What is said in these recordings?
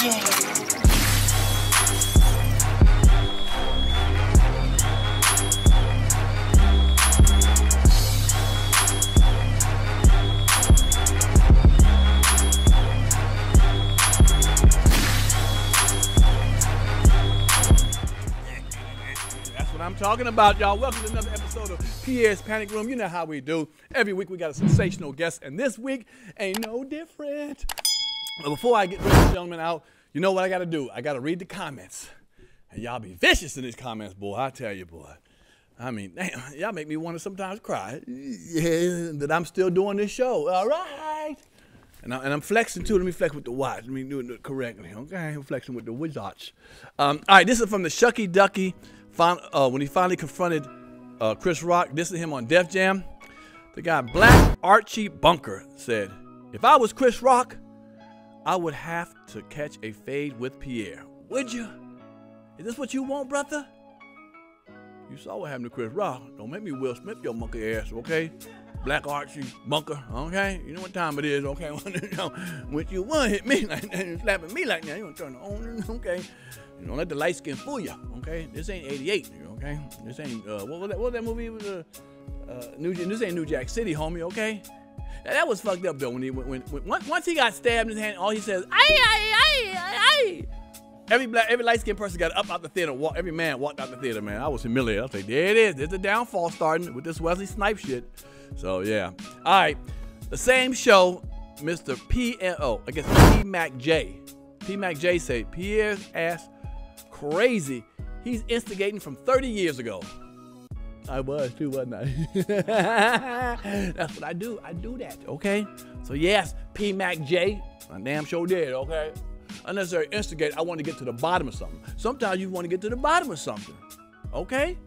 I'm talking about, y'all. Welcome to another episode of Pierre's Panic Room. You know how we do. Every week we got a sensational guest, and this week ain't no different. But before I get this gentleman out, you know what I got to do? I got to read the comments. And y'all be vicious in these comments, boy. I tell you, boy. I mean, damn, y'all make me want to sometimes cry. Yeah, that I'm still doing this show. All right. And I'm flexing too. Let me flex with the watch. Let me do it correctly. Okay, I'm flexing with the watch. All right, this is from the Shucky Ducky. When he finally confronted Chris Rock, this is him on Def Jam. The guy Black Archie Bunker said, "If I was Chris Rock, I would have to catch a fade with Pierre. Would you? Is this what you want, brother? You saw what happened to Chris Rock. Don't make me Will Smith your monkey ass, okay? Black Archie Bunker, okay? You know what time it is, okay? When you want to hit me like that and slapping me like that, you want to turn it on, okay? You don't let the light skin fool you, okay? This ain't 88, okay? This ain't, what was that movie? It was, this ain't New Jack City, homie, okay? Now, that was fucked up, though. Once he got stabbed in his hand, all he says, ay. Every light-skinned person got up out the theater. Every man walked out the theater, man. I was humiliated. I was like, there it is. There's the downfall starting with this Wesley Snipes shit. So, yeah. All right. The same show, Mr. P Mac J. P Mac J said, Pierre's ass crazy. He's instigating from 30 years ago. I was too, wasn't I? That's what I do. I do that, okay? So, yes, P Mac J, I damn sure did, okay? Unnecessary instigate. I want to get to the bottom of something. Sometimes you want to get to the bottom of something. Okay?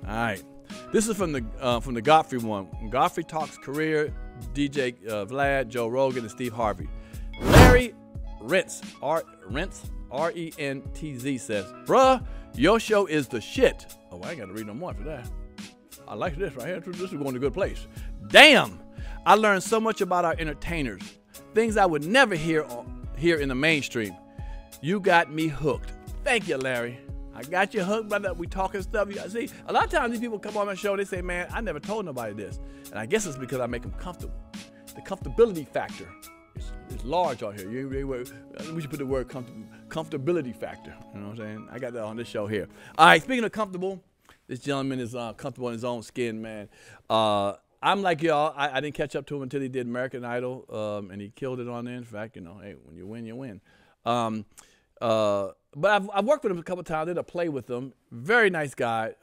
All right. This is from the Godfrey one. Godfrey talks career, DJ Vlad, Joe Rogan, and Steve Harvey. Larry Rentz, R-E-N-T-Z says, bruh, your show is the shit. Oh, I ain't got to read no more for that. I like this right here. This is going to a good place. Damn. I learned so much about our entertainers. Things I would never hear in the mainstream. You got me hooked. Thank you, Larry. I got you hooked, brother. We talking stuff. You see, a lot of times these people come on my show, they say, man, I never told nobody this. And I guess it's because I make them comfortable. The comfortability factor is large out here. We should put the word comfortability factor. You know what I'm saying? I got that on this show here. All right, speaking of comfortable, this gentleman is comfortable in his own skin, man. I'm like y'all. I didn't catch up to him until he did American Idol, and he killed it on there. In fact, you know, hey, when you win, you win. But I've worked with him a couple times. I did a play with him. Very nice guy.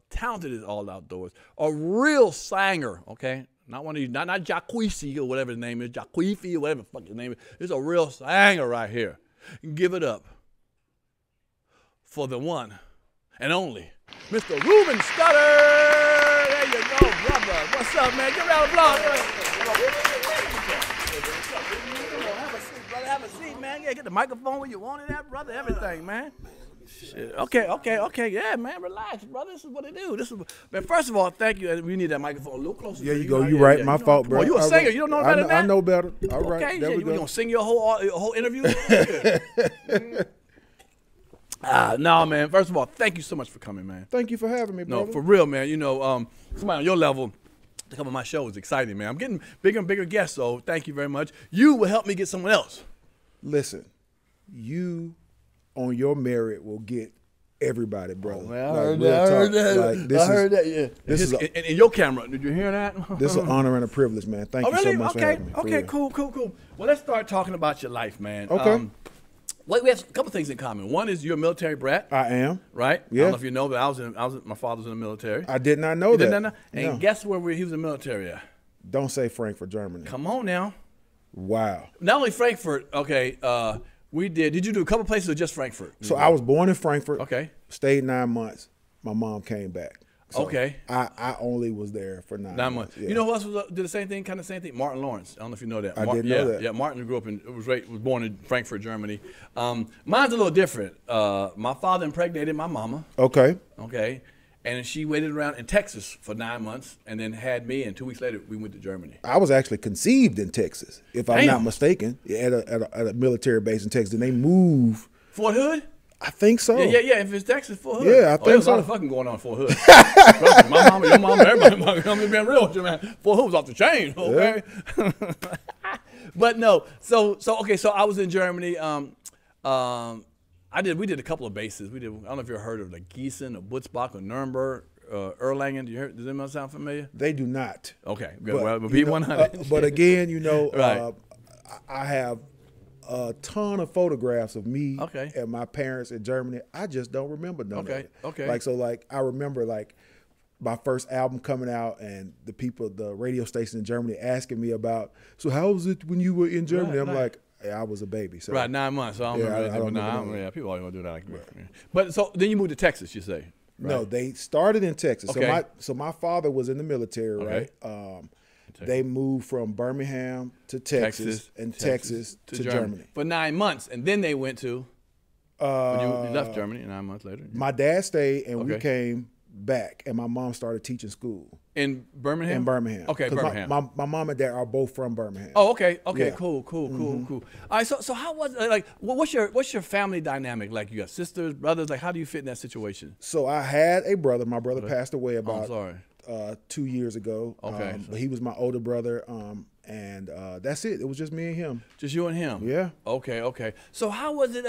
Talented as all outdoors. A real singer, okay? Not one of these, not Jacquees or whatever his name is, Jacquees or whatever the fuck his name is. It's a real singer right here. Give it up for the one and only, Mr. Ruben Studdard. There you go, brother. What's up, man? Give a round of applause. Have a seat, brother. Have a seat, man. Yeah, get the microphone where you want it at, brother. Everything, man. Shit. Okay. Yeah, man. Relax, brother. This is what it do. Man, first of all, thank you. We need that microphone a little closer. Yeah, you go. You right. My fault, bro. Oh, you a singer. You don't know better than that? I know better. All right. Okay. Yeah, you gonna sing your whole interview? No, man. First of all, thank you so much for coming, man. Thank you for having me, brother. No, for real, man. You know, somebody on your level to come on my show is exciting, man. I'm getting bigger and bigger guests, so thank you very much. You will help me get someone else. Listen, you on your merit will get everybody, brother. Oh, man, I heard that. Yeah. This is in your camera. Did you hear that? This is an honor and a privilege, man. Thank you so much for having me. Okay, cool. Well, let's start talking about your life, man. Okay. We have a couple things in common. One is you're a military brat. I am. Right? Yeah. I don't know if you know, but my father's in the military. I did not know that. Did not know? And guess where he was in the military at? Don't say Frankfurt, Germany. Come on now. Wow. Not only Frankfurt, okay, did you do a couple places or just Frankfurt? So I was born in Frankfurt. Okay. Stayed 9 months. My mom came back. So okay. I only was there for 9 months. Yeah. You know who else did the same thing, kind of same thing? Martin Lawrence. I don't know if you know that. I didn't know that. Yeah, Martin grew up was born in Frankfurt, Germany. Mine's a little different. My father impregnated my mama. Okay. Okay. And she waited around in Texas for 9 months and then had me, and 2 weeks later, we went to Germany. I was actually conceived in Texas, if I'm Damn. not mistaken, at a military base in Texas. And they moved. Fort Hood? I think so. Yeah. If it's Texas, Fort Hood. Yeah, I think there's so. a lot of fucking going on in Fort Hood. Trust me, my mama, your mama, everybody, I'm being real with you, man. Fort Hood was off the chain, okay? Yeah. But no, so I was in Germany. We did a couple of bases. I don't know if you ever heard of like Gießen or Butzbach or Nuremberg, Erlangen. Does anyone sound familiar? They do not. Okay, good. Well, B100. But again, Right. I have a ton of photographs of me Okay. and my parents in Germany. I just don't remember none of it. Okay. I remember my first album coming out and the radio station in Germany asking me about, so how was it when you were in Germany? I'm like, yeah, I was a baby. So. Right, 9 months. So I don't remember anything, but remember. people always want to do that. Like me. But so then you moved to Texas, you say? Right? No, they started in Texas. Okay. So my father was in the military, Okay. right? They moved from Birmingham to Texas and Texas to Germany. For 9 months, and then they went to. You left Germany 9 months later. My dad stayed, and we Okay. came back, and my mom started teaching school In Birmingham? in Birmingham. Okay, 'Cause Birmingham. My mom and dad are both from Birmingham. Oh, okay. Yeah. Cool. All right, so how was it, like? What's your family dynamic like? You got sisters, brothers. Like, how do you fit in that situation? So I had a brother. My brother passed away I'm about sorry. 2 years ago. Okay. But he was my older brother, and that's it. It was just me and him. Just you and him. Yeah. Okay. So how was it?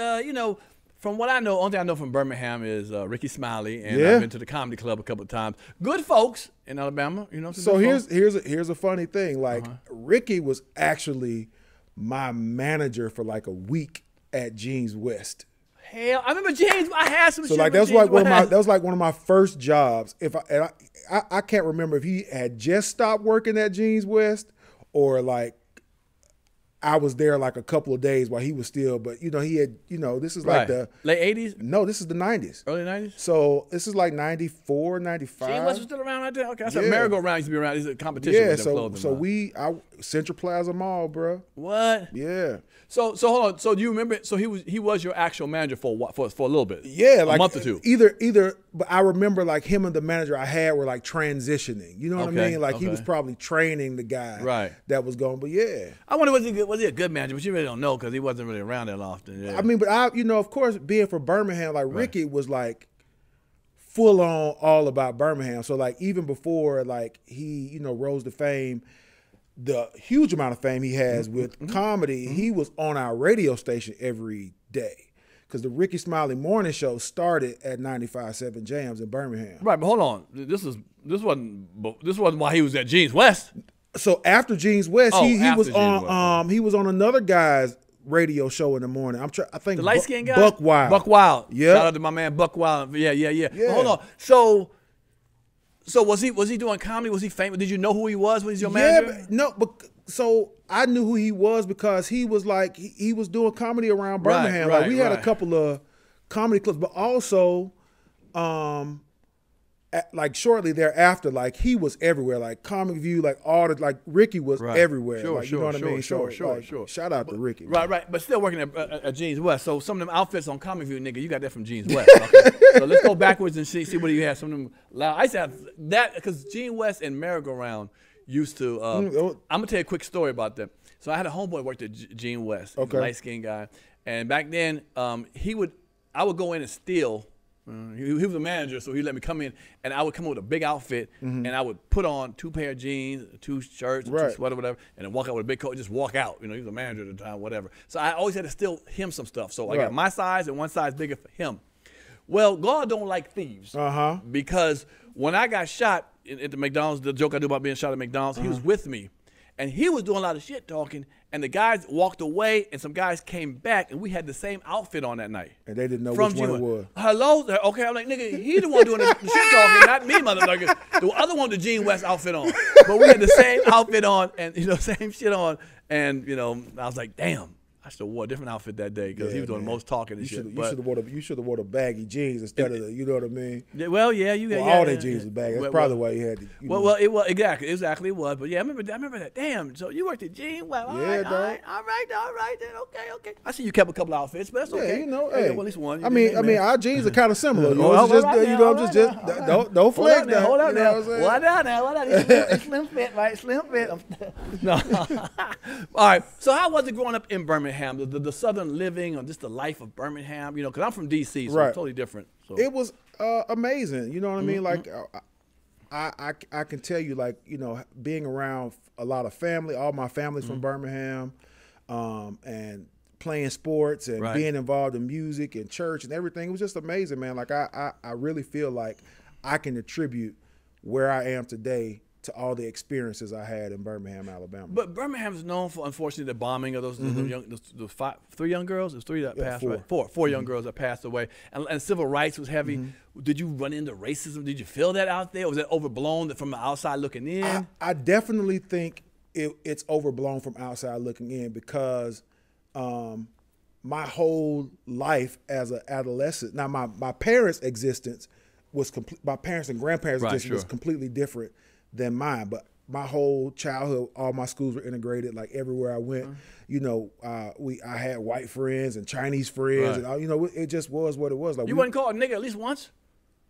From what I know, only thing I know from Birmingham is Ricky Smiley, and Yeah. I've been to the comedy club a couple of times. Good folks in Alabama, So here's a funny thing. Like Ricky was actually my manager for like a week at Jeans West. Hell, I remember James. I had some. So shit like with James West. that was like one of my first jobs. I can't remember if he had just stopped working at Jeans West or like I was there like a couple of days while he was still, but he had, this is like the late 80s? No, this is the 90s. Early 90s? So this is like 94, 95. James West was still around right there? Okay, I said Yeah. merry-go-round used to be around. It's a competition Yeah, with them clothing. Central Plaza Mall, bro. What? Yeah. So hold on. So do you remember? So he was your actual manager for a little bit. Yeah, a like month or two. Either, but I remember like him and the manager I had were like transitioning. You know what I mean? Like he was probably training the guy that was going. But yeah, I wonder was he a good manager? But you really don't know because he wasn't really around that often. Yeah. I mean, but of course, being from Birmingham, like Ricky was like full on all about Birmingham. So like even before like he rose to fame. The huge amount of fame he has with comedy, he was on our radio station every day because the Ricky Smiley Morning Show started at 95.7 Jams in Birmingham. Right, but hold on, this wasn't why he was at Jeans West. So after Jeans West, he was on West. he was on another guy's radio show in the morning. I think The light skinned guy, Buck Wild. Buck Wild. Yeah. Shout out to my man Buck Wild. Yeah. But hold on, So was he doing comedy? Was he famous? Did you know who he was when he's your manager? So I knew who he was because he was like he was doing comedy around Birmingham. Like we had a couple of comedy clubs, but also like shortly thereafter, like he was everywhere. Like Comic View, like all the like Ricky was everywhere. Sure, like, you know what I mean? Sure. Shout out to Ricky. Right. But still working at Jeans West. So some of them outfits on Comic View, nigga, you got that from Jeans West. Okay. So let's go backwards and see what you had. Some of them loud. I used to have that because Jeans West and Merry-Go-Round used to. I'm gonna tell you a quick story about them. So I had a homeboy worked at Jeans West, light skinned guy, and back then I would go in and steal. He was a manager, so he let me come in, and I would come up with a big outfit, and I would put on 2 pair of jeans, 2 shirts, 2 sweater, whatever, and then walk out with a big coat, just walk out. He was a manager at the time, whatever. So I always had to steal him some stuff. So I got my size and one size bigger for him. Well, God don't like thieves, because when I got shot at the McDonald's, the joke I do about being shot at McDonald's, he was with me. And he was doing a lot of shit talking, and the guys walked away, and some guys came back, and we had the same outfit on that night. And they didn't know which one it was. Hello? Okay, I'm like, nigga, he the one doing the shit talking, not me, motherfucker. The other one, the Jean West outfit on. But we had the same outfit on, and, same shit on. And, I was like, damn, I should have wore a different outfit that day because he was doing the most talking and You shit. should have wore the baggy jeans instead of the, you know what I mean? Well, yeah, you got all their jeans was baggy. That's probably why he had to. Well, it was exactly it was. But yeah, I remember that. Damn, so you worked at jeans? Well, all right, all right, then, okay. I see you kept a couple outfits, but that's okay. Yeah, you know, hey, hey. well, at least one. I mean, our jeans are kind of similar. You know, Well, just right you now, know, right just now. don't flex now. Hold on you know now. what I'm saying? What down now? It's slim fit, right? Slim fit. No. All right. So how was it growing up in Birmingham? The southern living or just the life of Birmingham? You know, because I'm from D.C., so it's totally different. So. It was amazing. You know what I mean? Like, I can tell you, like, you know, being around a lot of family, all my family's from Birmingham, and playing sports and being involved in music and church and everything. It was just amazing, man. Like, I really feel like I can attribute where I am today to all the experiences I had in Birmingham, Alabama. But Birmingham is known for, unfortunately, the bombing of those three young girls. There's three that passed away. Four young girls that passed away. And civil rights was heavy. Did you run into racism? Did you feel that out there? Was it overblown from the outside looking in? I definitely think it's overblown from outside looking in because my whole life as an adolescent, now my parents' existence was my parents and grandparents' existence was completely different than mine, but my whole childhood, all my schools were integrated. Like everywhere I went, you know, I had white friends and Chinese friends, and all, you know, it just was what it was. Like you wasn't called nigga at least once.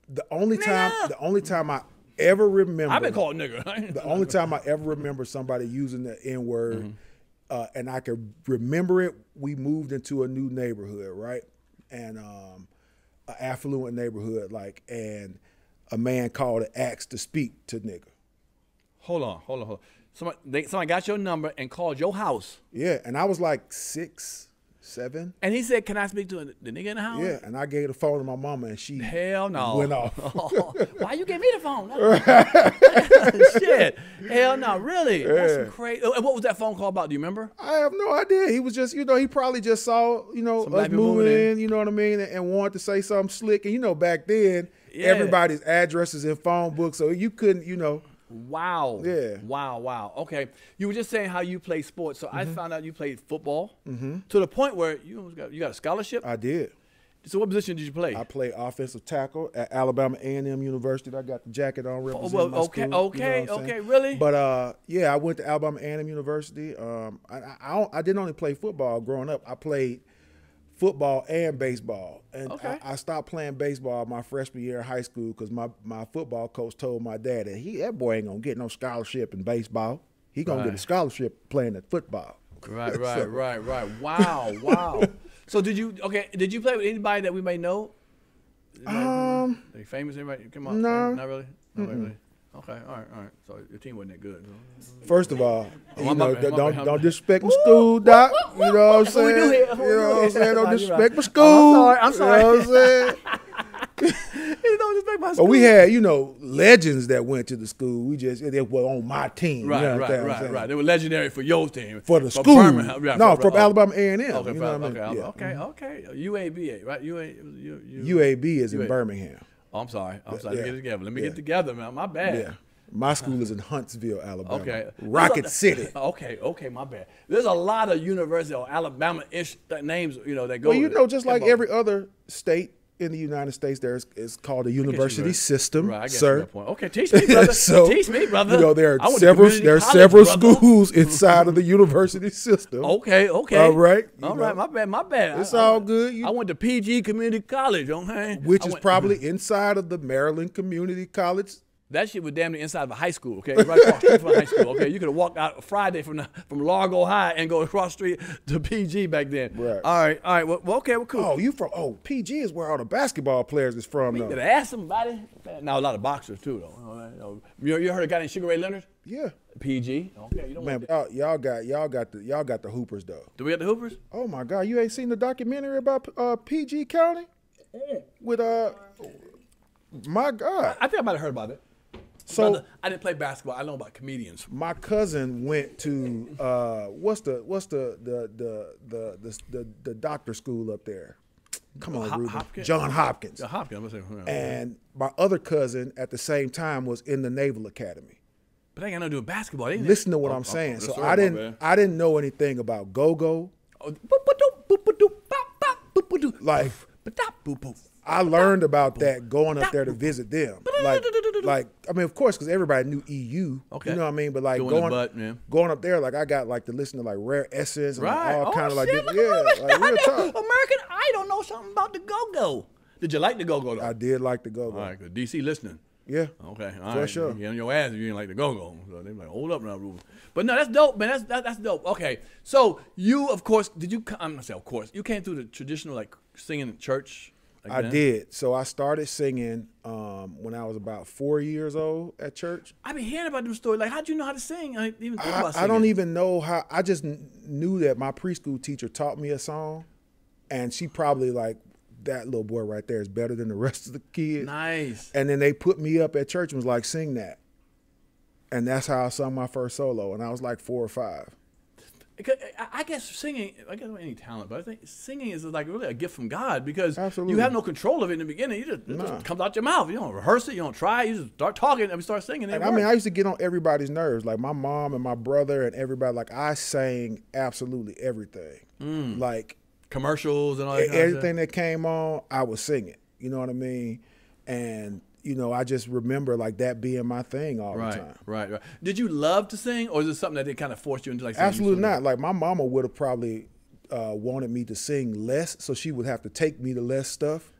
The only time I ever remember, I've been called nigga. The only time I ever remember somebody using the N word, and I could remember it. We moved into a new neighborhood, right, and an affluent neighborhood, like, and a man called and asked to speak to nigga. Hold on. Somebody got your number and called your house. Yeah, and I was like 6, 7. And he said, "Can I speak to the nigga in the house?" Yeah, and I gave the phone to my mama, and she hell no went off. Why you gave me the phone? Shit, hell no, really? That's crazy. And what was that phone call about? Do you remember? I have no idea. He was just, you know, he probably just saw, you know, us moving in, you know what I mean, and wanted to say something slick. And you know, back then, everybody's addresses in phone books, so you couldn't, you know. Wow. Yeah. Wow. Okay. You were just saying how you play sports. So I found out you played football to the point where you got a scholarship. I did. So what position did you play? I played offensive tackle at Alabama A&M University. I got the jacket on representing my school. Okay, really? But yeah, I went to Alabama A&M University. I didn't only play football growing up. I played football and baseball. And I stopped playing baseball my freshman year of high school because my football coach told my dad that boy ain't going to get no scholarship in baseball. He going to get a scholarship playing at football. Right. Wow. So did you play with anybody that we may know? Are you famous? Anybody? Come on. No. Not really? Not really? Okay, all right. So your team wasn't that good. First of all, don't disrespect my school, Doc. You know what I'm saying? You know what I'm saying? Don't disrespect my school. I'm sorry. You know what I'm saying? Don't disrespect my school. But we had, you know, legends that went to the school. They were on my team. Right. They were legendary for your team. For the school. From Alabama A&M. Okay, you know what I mean? Okay. UAB, right? UAB is in Birmingham. Oh, I'm sorry. Let me get it together. Get it together, man. My bad. Yeah. My school is in Huntsville, Alabama. Okay. Rocket City. Okay, my bad. There's a lot of university or Alabama-ish names, you know, that go. Well, you know, just like every other state in the United States, it's called a university system, right, I guess sir. That point. Okay, teach me, brother. Teach me, brother. You know, there are several schools inside of the university system. Okay. All right. All right, my bad. It's all good. I went to PG Community College, okay? Which is probably inside of the Maryland Community College. That shit was damn near inside of a high school, okay? Right across the street from a high school, okay? You could have walked out Friday from Largo High and go across the street to PG back then. Right. All right. Well, okay, well, cool. PG is where all the basketball players is from, though. You could ask somebody. Now, a lot of boxers, too, though. You heard a guy named Sugar Ray Leonard? Yeah. PG. Okay, you don't want that. Y'all got the Hoopers, though. Do we have the Hoopers? Oh, my God. You ain't seen the documentary about PG County? With, my God. I think I might have heard about it. So brother, I didn't play basketball. I know about comedians. My cousin went to what's the doctor school up there? Come on, Ruben. Hopkins? John Hopkins. Hopkins. And my other cousin at the same time was in the Naval Academy. But they got nothing to do with basketball. Listen to what I'm saying. So I didn't know anything about go-go. But Like, I learned about that going up there to visit them. Like I mean, of course, because everybody knew EU. Okay. You know what I mean? But like going up there, like I got like to listen to like Rare Essence and all kind of like like real talk. American Idol know something about the go-go. Did you like the go-go though? I did like the go-go. All right, good. DC listening. Yeah. Okay. All for right. sure. You get on your ass if you ain't like the go-go. So they be like, hold up now, Ruben. But no, that's dope, man. That's dope. Okay. So you, of course, I'm gonna say, of course, you came through the traditional like singing in church. I did. So I started singing when I was about 4 years old at church. I've been hearing about them stories. Like, how'd you know how to sing? I don't even know how. I just knew that my preschool teacher taught me a song, and she probably like, that little boy right there is better than the rest of the kids. Nice. And then they put me up at church and was like, sing that. And that's how I sung my first solo, and I was like 4 or 5. I guess singing, I don't have any talent, but I think singing is like really a gift from God because Absolutely. You have no control of it in the beginning. It just comes out your mouth. You don't rehearse it. You don't try it. You just start talking and start singing. And I mean, I used to get on everybody's nerves, like my mom and my brother and everybody. Like I sang absolutely everything. Like commercials and all that everything that came on, I was singing. You know what I mean? And you know, I just remember like that being my thing all the time. Right. Did you love to sing, or is it something that they kind of forced you into like? Absolutely not. Like my mama would have probably wanted me to sing less, so she would have to take me to less stuff.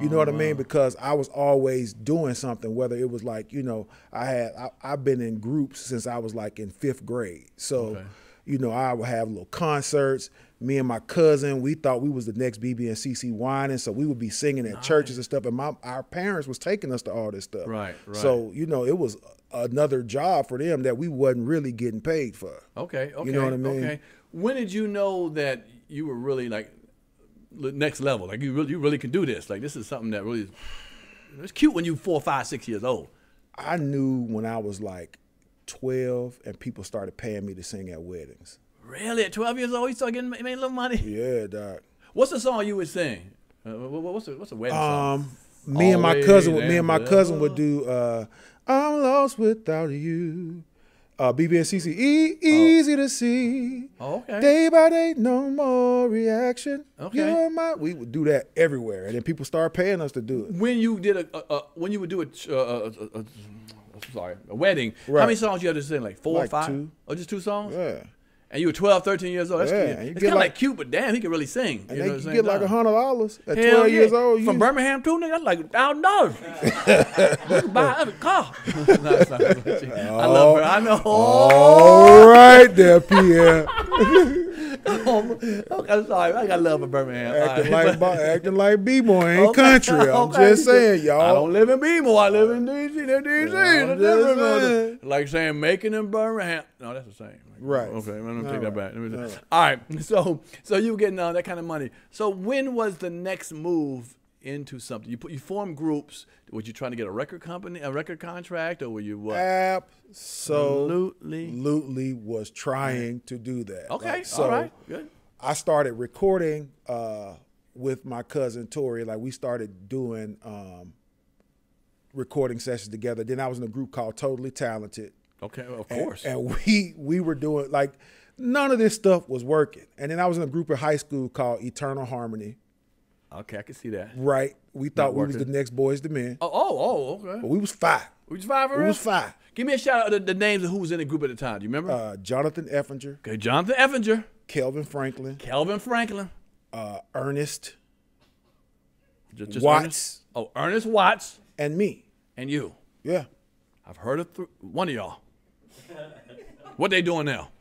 You know what I mean? Because I was always doing something, whether it was like, you know, I've been in groups since I was like in 5th grade. So, you know, I would have little concerts. Me and my cousin, we thought we was the next BB and CC Whining, so we would be singing at churches and stuff. And our parents was taking us to all this stuff. Right. So, you know, it was another job for them that we wasn't really getting paid for. Okay. You know what I mean? Okay. When did you know that you were really like next level? Like you really can do this. Like this is something that really is, it's cute when you 4, 5, 6 years old. I knew when I was like 12 and people started paying me to sing at weddings. Really? At 12 years old, you started getting made a little money? Yeah, Doc. What's the song you would sing? What's a wedding song? Me and my cousin would do I'm Lost Without You. BB and CC, easy to see. Oh, okay. Day by day, no more reaction. Okay. We would do that everywhere, and then people started paying us to do it. When you did when you would do a wedding, how many songs you had to sing? Like 4 or 5? 2. Or just 2 songs? Yeah. And you were 12, 13 years old. That's it's kind of like cute, but damn, he can really sing. And you you get like $100 at 12 yeah. years old. From Birmingham too, nigga, that's like $1,000. You can buy every car. I love her. I know. All right there, Pierre. I'm sorry. I got love for Birmingham. Acting like B-boy ain't country. I'm just saying, y'all. I don't live in B-boy. I live in D.C. They're D.C. Like saying making in Birmingham. No, that's the same. Right. Okay, I'm gonna take that back. All right. So you were getting that kind of money. So when was the next move into something? You formed groups. Were you trying to get a record company, a record contract, or were you what? Absolutely was trying to do that. Okay. All right. Good. I started recording with my cousin Tori. Like we started doing recording sessions together. Then I was in a group called Totally Talented. Okay, of course. And we were doing like none of this stuff was working. And then I was in a group in high school called Eternal Harmony. Okay, I can see that. Right. We thought we was the next Boys to Men. Oh, okay. But we was 5. We was 5 for real? We was 5. Give me a shout out of the names of who was in the group at the time. Do you remember? Jonathan Effinger. Okay, Jonathan Effinger. Kelvin Franklin. Ernest. Just Watts. Ernest? Oh, Ernest Watts. And me. And you. Yeah. I've heard of one of y'all. What they doing now?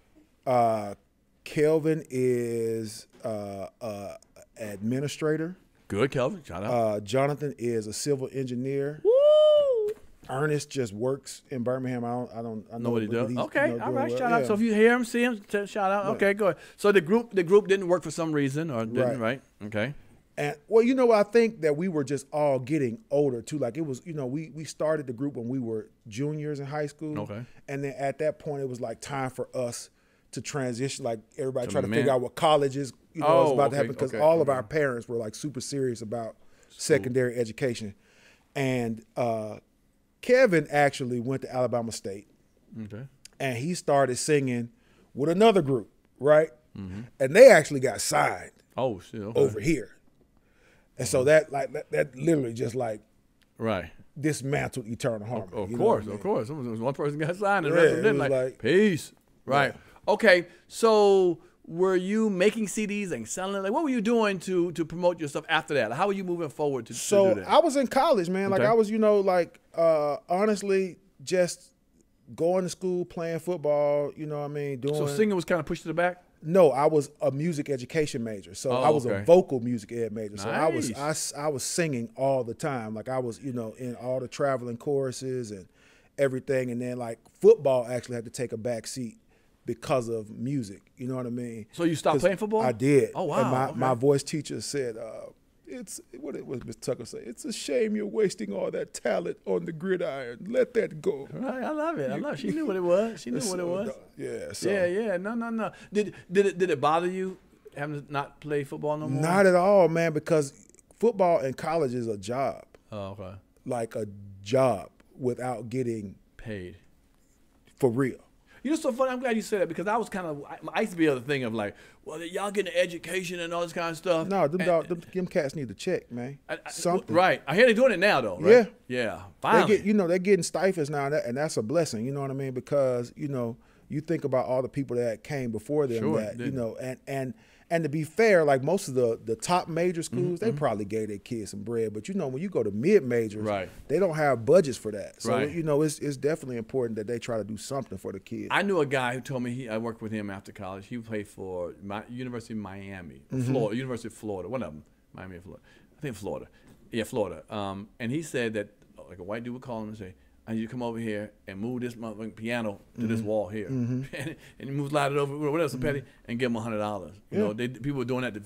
Kelvin is administrator. Good, Kelvin. Shout out. Jonathan is a civil engineer. Woo! Ernest just works in Birmingham. I know what he does. Okay, all right. Well. Shout out. So if you hear him, see him, shout out. Okay, good. So the group didn't work for some reason, or didn't, right? Okay. And well, you know, I think that we were just all getting older too. Like it was, you know, we started the group when we were juniors in high school. Okay. And then at that point, it was like time for us to transition. Like everybody trying to figure out what colleges, was about to happen because all of our parents were like super serious about secondary education. And Kevin actually went to Alabama State. Okay. And he started singing with another group, right? Mm-hmm. And they actually got signed. Oh shit! Okay. Over here. And so that literally just like Right. dismantled Eternal Harmony. Of you know course, what I mean? of course. One person got signed and the rest of Yeah, them it was didn't. like- Peace. Right. Yeah. Okay. So were you making CDs and selling it? Like, what were you doing to promote your stuff after that? How were you moving forward to do So that? I was in college, man. Like Okay. I was, honestly just going to school, playing football, you know what I mean? So singing was kind of pushed to the back? No, I was a music education major. So Oh, I was okay. a vocal music ed major. So Nice. I was singing all the time. Like I was, in all the traveling choruses and everything. And then like football actually had to take a back seat because of music. You know what I mean? So you stopped 'Cause playing football? I did. Oh, wow. And Okay. my voice teacher said, what was Mr. Tucker say? It's a shame you're wasting all that talent on the gridiron. Let that go. Right, I love it. I love it. She knew what it was. She knew what it was. Yeah. So. Yeah. No. Did it bother you having to not play football no more? Not at all, man, because football in college is a job. Oh, okay. Like a job without getting Paid. for real. You know, so funny. I'm glad you said that because I used to be able to think of like, well, y'all getting an education and all this kind of stuff. No, them cats need to check, man. Something. Right. I hear they're doing it now, though. Right? Yeah. Yeah. They Finally. get, they're getting stipends now, and that's a blessing. You know what I mean? Because you think about all the people that came before them. Sure, That and to be fair, like most of the top major schools, they probably gave their kids some bread. But when you go to mid majors, Right. they don't have budgets for that. So Right. it's definitely important that they try to do something for the kids. I knew a guy who told me I worked with him after college. He played for University of Miami, Florida, University of Florida, one of them, Miami or Florida. I think Florida. Yeah, Florida. And he said that like a white dude would call him and say, I need you to come over here and move this motherfucking piano to this wall here. And he moves, slide it over, whatever, some petty, and give him $100. You know, people were doing that to,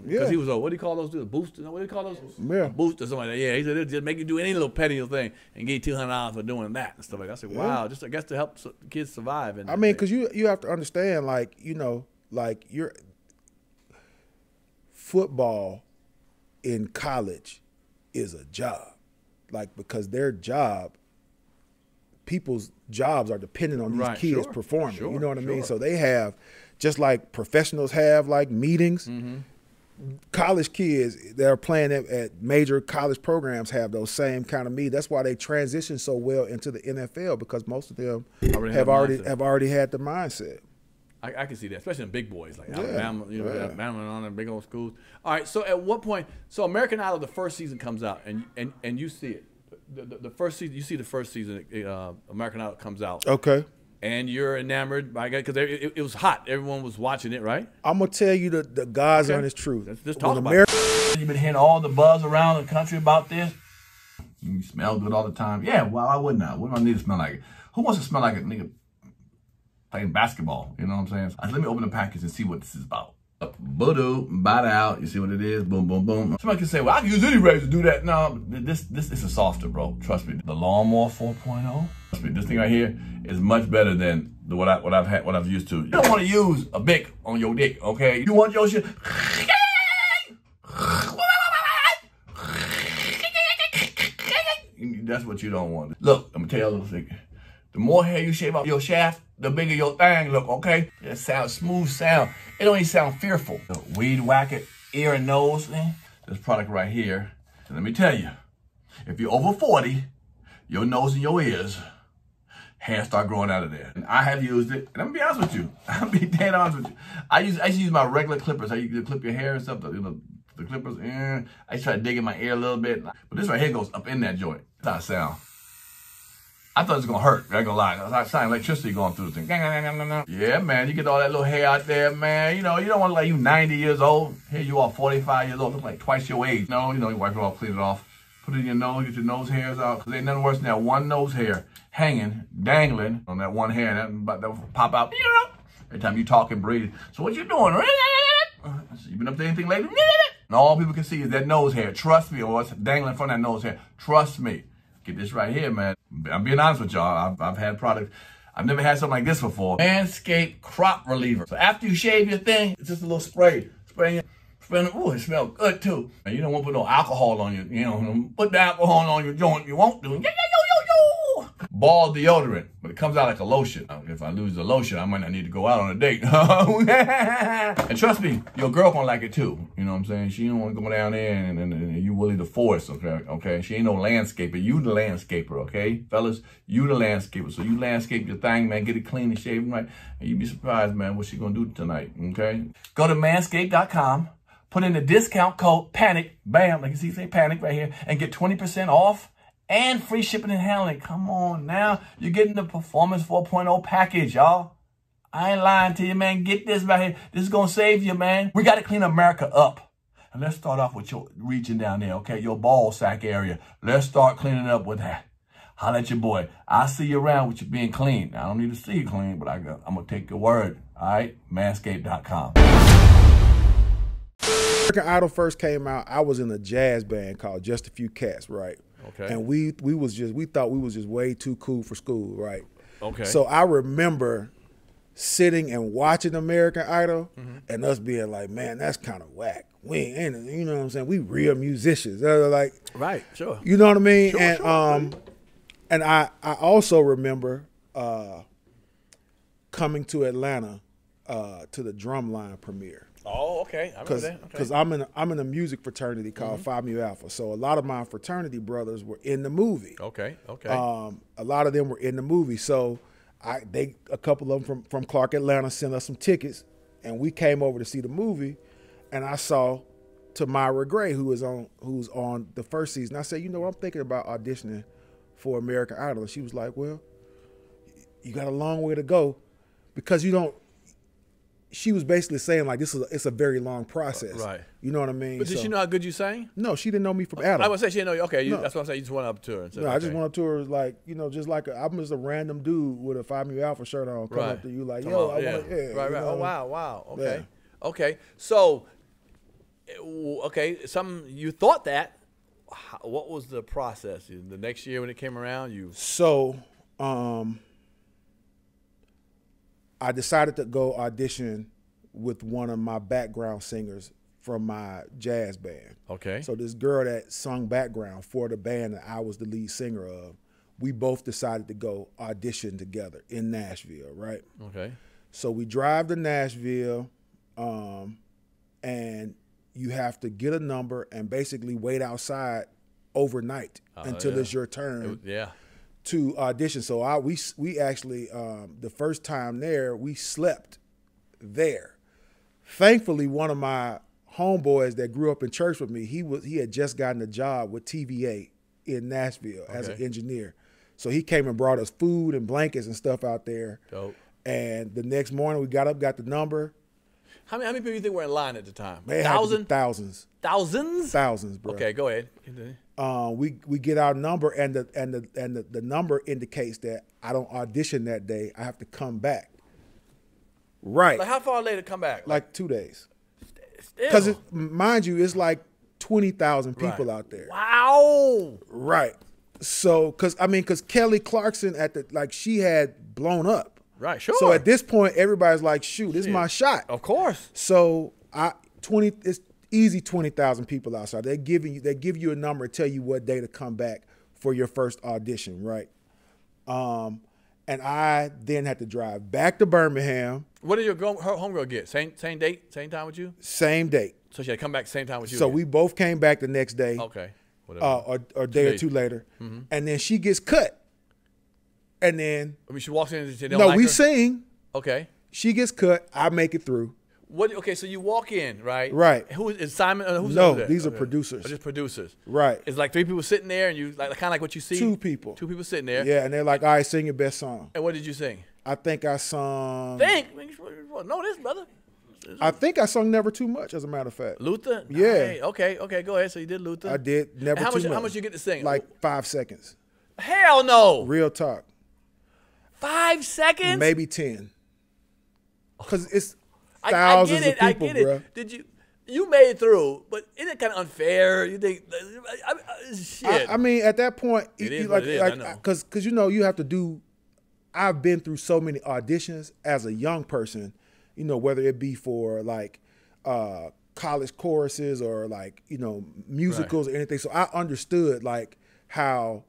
because he was, what do you call those dudes? Boosters? What do you call those? Yeah. Boosters, something like that. Yeah, he said, just make you do any little petty little thing and give you $200 for doing that and stuff like that. I said, wow, just I guess to help kids survive. I mean, because you have to understand, like, your football in college is a job. Like, because their job, people's jobs are dependent on these kids performing. You know what I mean? So they have, just like professionals have like meetings, college kids that are playing at major college programs have those same kind of meetings. That's why they transition so well into the NFL, because most of them have already had the mindset. I can see that, especially in big boys like Alabama, Alabama and all them big old schools. All right, so at what point? So American Idol, the first season comes out, and you see it. The first season, you see the first season, American Idol comes out. Okay. And you're enamored by it because it was hot. Everyone was watching it, right? I'm gonna tell you the God's honest truth. Let's talk about it. You've been hearing all the buzz around the country about this. You smell good all the time. Yeah, well, I would not. What do I need to smell like? Who wants to smell like a nigga playing basketball? You know what I'm saying? Let me open the package and see what this is about. Boo-doo, bite out. You see what it is? Boom, boom, boom. Somebody can say, well, I can use any razor to do that. No, this is a softer, bro. Trust me. The Lawnmower 4.0. Trust me, this thing right here is much better than what I've used to. You don't want to use a Bic on your dick, okay? You want your shit. That's what you don't want. Look, I'm gonna tell you a little secret. The more hair you shave off your shaft, the bigger your thing look, okay? It sounds smooth sound. It don't even sound fearful. Weed whacker, ear and nose thing. This product right here. And let me tell you, if you're over 40, your nose and your ears, hair start growing out of there. And I have used it, and I'm gonna be honest with you. I'm gonna be dead honest with you. I used to use my regular clippers. How you clip your hair and stuff, the clippers. I used to try to dig in my ear a little bit. But this right here goes up in that joint. That's how it sound. I thought it was gonna hurt. I ain't gonna lie. I sound electricity going through the thing. Yeah, man, you get all that little hair out there, man. You don't want to look like you 90 years old. Here you are, 45 years old, look like twice your age. No, you wipe it off, clean it off, put it in your nose, get your nose hairs out. Cause ain't nothing worse than that one nose hair hanging, dangling on that one hair that will pop out. Every time you talk and breathe. So what you doing? So you been up to anything lately? And all people can see is that nose hair. Trust me, or what's dangling from that nose hair. Trust me. Get this right here, man. I'm being honest with y'all. I've had products. I've never had something like this before. Manscaped Crop Reliever. So after you shave your thing, it's just a little spray. Spraying. Ooh, it smells good too. And you don't want to put no alcohol on you. Put the alcohol on your joint. You won't do. ball deodorant, but it comes out like a lotion. If I lose the lotion, I might not need to go out on a date. And trust me, your girl gonna like it too. You know what I'm saying? She don't want to go down there and you Willie the Force, okay? She ain't no landscaper. You the landscaper, okay? Fellas, you the landscaper. So you landscape your thing, man. Get it clean and shaved right. And you be surprised, man, what she gonna do tonight, okay? Go to manscaped.com. Put in the discount code PANIC, bam, like you see, say PANIC right here, and get 20% off and free shipping and handling. Come on now. You're getting the Performance 4.0 package, y'all. I ain't lying to you, man. Get this right here. This is going to save you, man. We got to clean America up. And let's start off with your region down there, okay? Your ball sack area. Let's start cleaning up with that. Holla at your boy. I'll see you around with you being clean. I don't need to see you clean, but I'm going to take your word, all right? Manscaped.com. American Idol first came out, I was in a jazz band called Just a Few Cats, right? Okay. And we thought we was just way too cool for school, right? Okay. So I remember sitting and watching American Idol and us being like, man, that's kind of whack. We ain't, you know what I'm saying? We real musicians. They're like, right, sure. You know what I mean? Sure, and sure. And I also remember coming to Atlanta to the Drumline premiere. Oh, okay. I remember that. Because I'm in a music fraternity called Phi Mu Alpha. So a lot of my fraternity brothers were in the movie. Okay, okay. A lot of them were in the movie. So a couple of them from Clark, Atlanta, sent us some tickets, and we came over to see the movie. And I saw Tamara Gray, who's on the first season. I said, you know what, I'm thinking about auditioning for American Idol. And she was like, well, you got a long way to go because you don't. She was basically saying like it's a very long process. Right. You know what I mean? But did she know how good you sang? No, she didn't know me from Adam. I would say she didn't know you. Okay, No. That's what I'm saying. You just went up to her and said, No, okay. I just went up to her like, just like I'm just a random dude with a Phi Mu Alpha shirt on. Come up to you like, yo, I want to, Right, right. know? Oh, wow. Okay. Yeah. Okay. So, you thought that. What was the process? The next year when it came around, So, I decided to go audition with one of my background singers from my jazz band. Okay. So this girl that sung background for the band that I was the lead singer of, we both decided to go audition together in Nashville, right? Okay. So we drive to Nashville, and you have to get a number and basically wait outside overnight until it's your turn. To audition. So we actually the first time there we slept there. Thankfully, one of my homeboys that grew up in church with me, he had just gotten a job with TVA in Nashville as an engineer. So he came and brought us food and blankets and stuff out there. Dope. And the next morning we got up, got the number. How many people do you think were in line at the time? Thousands. Thousands? Thousands, bro. Okay, go ahead. We get our number and the number indicates that I don't audition that day. I have to come back. Right. Like how far later come back? Like 2 days. Because mind you, it's like 20,000 people out there. Wow. Right. So, because Kelly Clarkson she had blown up. Right. Sure. So at this point, everybody's like, shoot, this is my shot. Of course. So it's easy 20,000 people outside. They give you a number and tell you what day to come back for your first audition, right? And I then had to drive back to Birmingham. What did her homegirl get? Same date, same time with you? Same date. So she had to come back same time with you? So we both came back the next day. Okay. Whatever. Or a day or two later. Mm-hmm. And then she gets cut. And then she walks in and she don't no, like we her? sing. Okay. She gets cut. I make it through. Okay, so you walk in, right? Right. Who is Simon? Who's no, over there? These are producers. Oh, just producers. Right. It's like 3 people sitting there, and you kind of like what you see. 2 people. 2 people sitting there. Yeah, and they're like, "All right, sing your best song." And what did you sing? I think I sung. Know this, brother. I think I sung "Never Too Much." As a matter of fact. Luther. Yeah. Hey, okay. Go ahead. So you did Luther. I did "Never Too Much." How much you get to sing? Like 5 seconds. Hell no. Real talk. 5 seconds? Maybe 10. Because it's thousands of people, bro. Did you made it through, but isn't it kind of unfair? You think, shit. I mean, at that point, it is what it is, I know. Because you have to do. I've been through so many auditions as a young person, whether it be for like college choruses or like musicals or anything. So I understood like how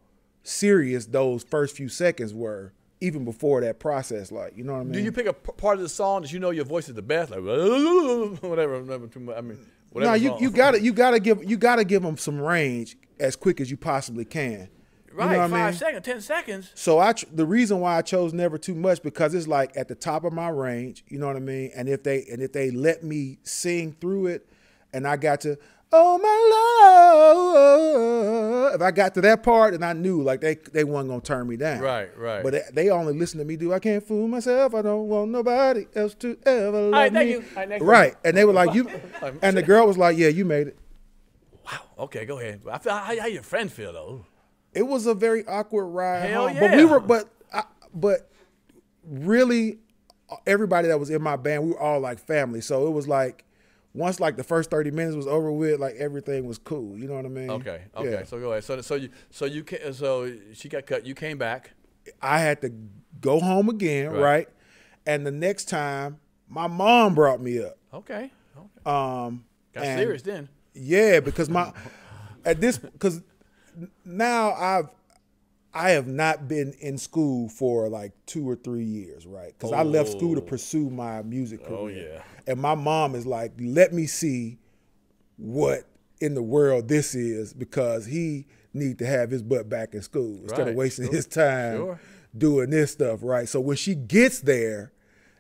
serious those first few seconds were, even before that process. Like, you know what I mean? Do you pick a part of the song that you know your voice is the best? Like whatever. I mean, no, whatever. you gotta give them some range as quick as you possibly can. Right, you know what 5 I mean? seconds, 10 seconds. So the reason why I chose Never Too Much, because it's like at the top of my range, you know what I mean? And if they let me sing through it, and I got to, oh my love, if I got to that part, and I knew like they weren't gonna turn me down. Right. But they only listen to me do I Can't Fool Myself, I don't want nobody else to ever love me. Right. And they were like, you, and the girl was like, yeah, you made it. Wow. Okay, go ahead. I feel how your friend feel though. It was a very awkward ride Hell home. yeah. But really, everybody that was in my band, we were all like family. So it was like, once like the first 30 minutes was over with, like everything was cool. You know what I mean? Okay. Yeah. So go ahead. So she got cut. You came back. I had to go home again, right? And the next time, my mom brought me up. Okay. Got serious then. Yeah, because because now I have not been in school for like 2 or 3 years, right? Because I left school to pursue my music career. Oh yeah. And my mom is like, let me see what in the world this is, because he need to have his butt back in school instead of wasting his time doing this stuff, right? So when she gets there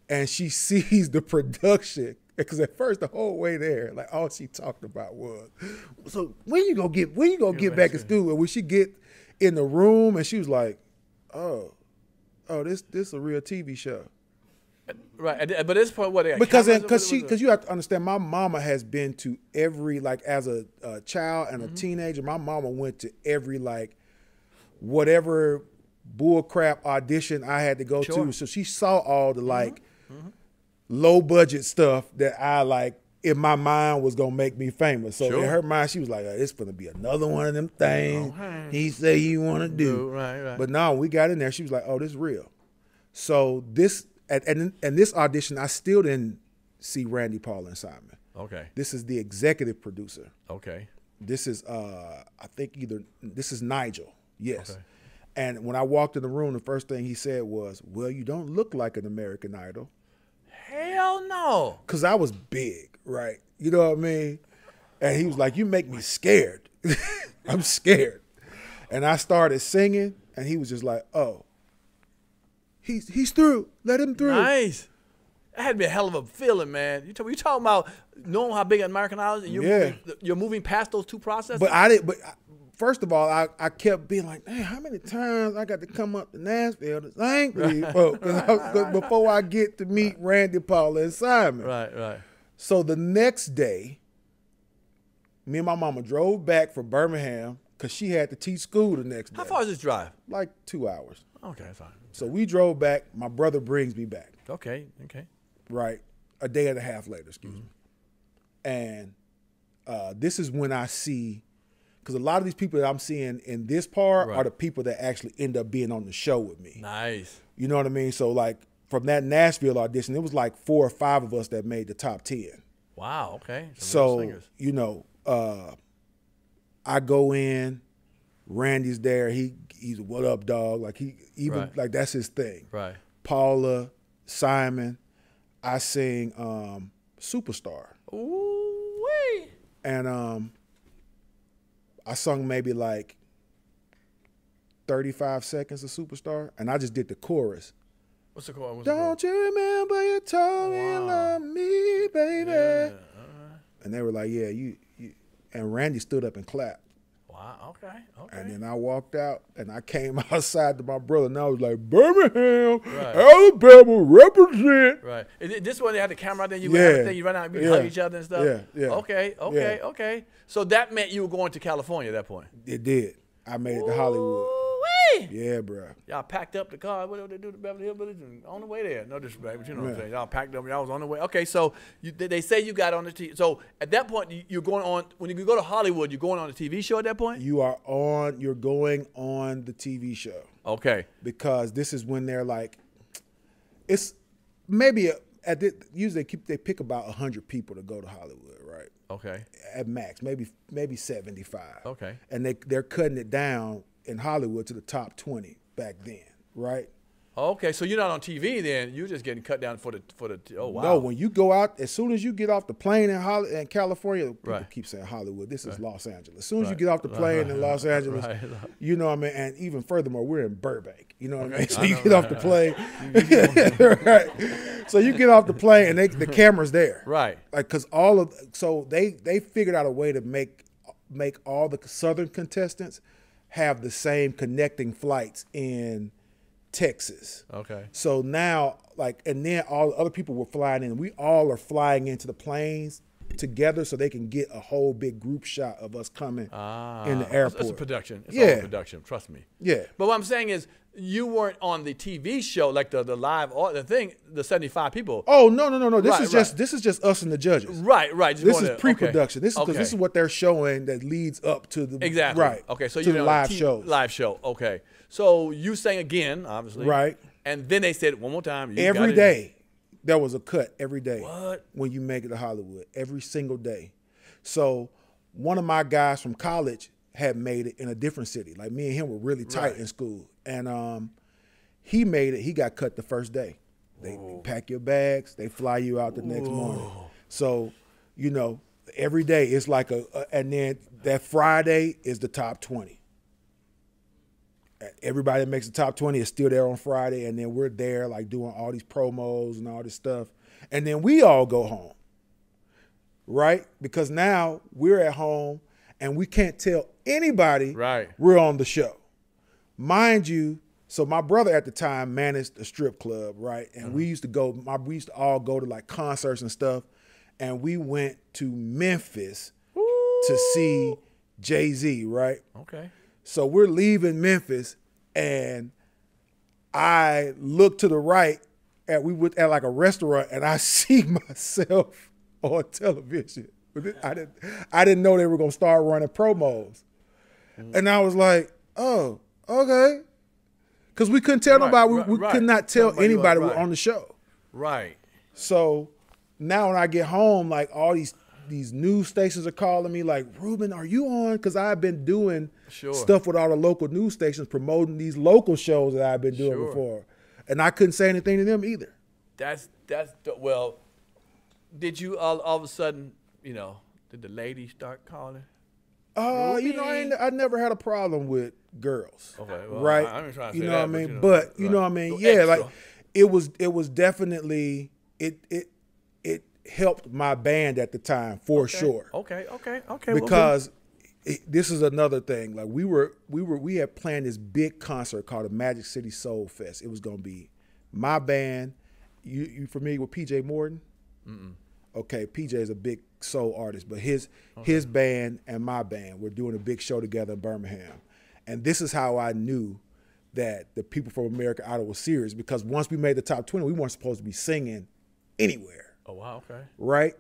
and she sees the production, because at first the whole way there, like all she talked about was, so when you gonna get back in school? And when she get in the room, and she was like, oh, this a real TV show. Right, but this point, what? Because you have to understand, my mama has been to every, like as a child and a teenager, my mama went to every like whatever bullcrap audition I had to go to. So she saw all the like low budget stuff that I like in my mind was gonna make me famous. So in her mind, she was like, it's gonna be another one of them things he say he wanna do. Right. But no, we got in there. She was like, oh, this is real. So this and this audition, I still didn't see Randy, Paul, and Simon. Okay. This is the executive producer. Okay. This is this is Nigel. Yes. Okay. And when I walked in the room, the first thing he said was, well, you don't look like an American Idol. Hell no. Because I was big, right? You know what I mean? And he was like, you make me scared. I'm scared. And I started singing, and he was just like, oh, he's through. Let him through. Nice. That had to be a hell of a feeling, man. You talking about knowing how big American Idol is? You're moving past those two processes? But first of all, I kept being like, man, how many times I got to come up to Nashville to sing for these folks before I get to meet Randy, Paul, and Simon. Right. So the next day, me and my mama drove back from Birmingham because she had to teach school the next day. How far is this drive? Like 2 hours. Okay, fine. So we drove back. My brother brings me back. Okay. Right. A day and a half later, excuse me. And this is when I see, because a lot of these people that I'm seeing in this part are the people that actually end up being on the show with me. Nice. You know what I mean? So like from that Nashville audition, it was like 4 or 5 of us that made the top 10. Wow, okay. So, you know, I go in, Randy's there. He's a what up, dog? Like like that's his thing. Right. Paula, Simon, I sing Superstar. Ooh-wee. And I sung maybe like 35 seconds of Superstar, and I just did the chorus. What's the chorus? Don't you remember you told me you love me, baby? Yeah. And they were like, yeah, you. And Randy stood up and clapped. Wow, okay. And then I walked out, and I came outside to my brother, and I was like, Birmingham, Right. Alabama, represent. Right. This one they had the camera out there, you everything, you run out and hug each other and stuff? Yeah. Okay. So that meant you were going to California at that point? It did. I made it to Hollywood. Ooh-wee. Yeah, bro. Y'all packed up the car, whatever they do to Beverly Hillbillies, and on the way there. No disrespect, but you know what I'm saying. Y'all packed up, y'all was on the way. Okay, so they say you got on the TV. So at that point, you're going on, when you go to Hollywood, you're going on a TV show at that point? You're going on the TV show. Okay. Because this is when they're like, it's maybe, usually they pick about 100 people to go to Hollywood, right? Okay. At max, maybe 75. Okay. And they're cutting it down in Hollywood to the top 20 back then, right? Okay, so you're not on TV then. You're just getting cut down for the. Oh wow. No, when you go out, as soon as you get off the plane in California, people Right. keep saying Hollywood. This is Los Angeles. As soon as you get off the plane in Los Angeles, you know what I mean. And even furthermore, we're in Burbank. You know what I mean. So you get off the plane, right? So you get off the plane, and the camera's there, Right. Like because so they figured out a way to make all the Southern contestants have the same connecting flights in Texas. Okay. So now, and then all the other people were flying in. We all are flying into the planes together so they can get a whole big group shot of us coming in the airport. It's a production. It's Yeah. all production. Trust me. Yeah. But what I'm saying is, you weren't on the TV show, like the live, the thing, the 75 people. Oh no. This Right, is just us and the judges. Right. Just This going is to- pre-production. Okay. This is because this is what they're showing that leads up to the Exactly. right. Okay. So to you the know, live shows. Live show. Okay. So you sang again, obviously. Right. And then they said one more time. You Every got it. day, there was a cut every day. What? When you make it to Hollywood, every single day. So one of my guys from college had made it in a different city. Like me and him were really tight Right. in school, and he made it. He got cut the first day. They pack your bags. They fly you out the next morning. So, every day it's like and then that Friday is the top 20. Everybody that makes the top 20 is still there on Friday, and then we're there like doing all these promos and all this stuff. And then we all go home, right? Because now we're at home and we can't tell anybody Right. we're on the show. Mind you, so my brother at the time managed a strip club, right? And we used to all go to like concerts and stuff. And we went to Memphis to see Jay-Z, right? Okay. So we're leaving Memphis, and I look to the right, and we were at like a restaurant, and I see myself on television. I didn't know they were gonna start running promos, and I was like, "Oh, okay," because we couldn't tell nobody. We could not tell anybody we were on the show. Right. So now when I get home, like all these news stations are calling me like, Ruben, are you on? Because I've been doing stuff with all the local news stations promoting these local shows that I've been doing before. And I couldn't say anything to them either. Well, did you all of a sudden, did the ladies start calling? I never had a problem with girls. Okay, well, right? I'm trying to you say know that, what I mean? But you know what I mean? Yeah, extra. like it was definitely it helped my band at the time for sure. Okay. Because this is another thing. Like we had planned this big concert called the Magic City Soul Fest. It was gonna be my band. You familiar with PJ Morton? Mm-mm. Okay, PJ is a big soul artist, but his band and my band were doing a big show together in Birmingham. And this is how I knew that the People from America Idol was serious, because once we made the top 20, we weren't supposed to be singing anywhere. Oh, wow, okay. Right?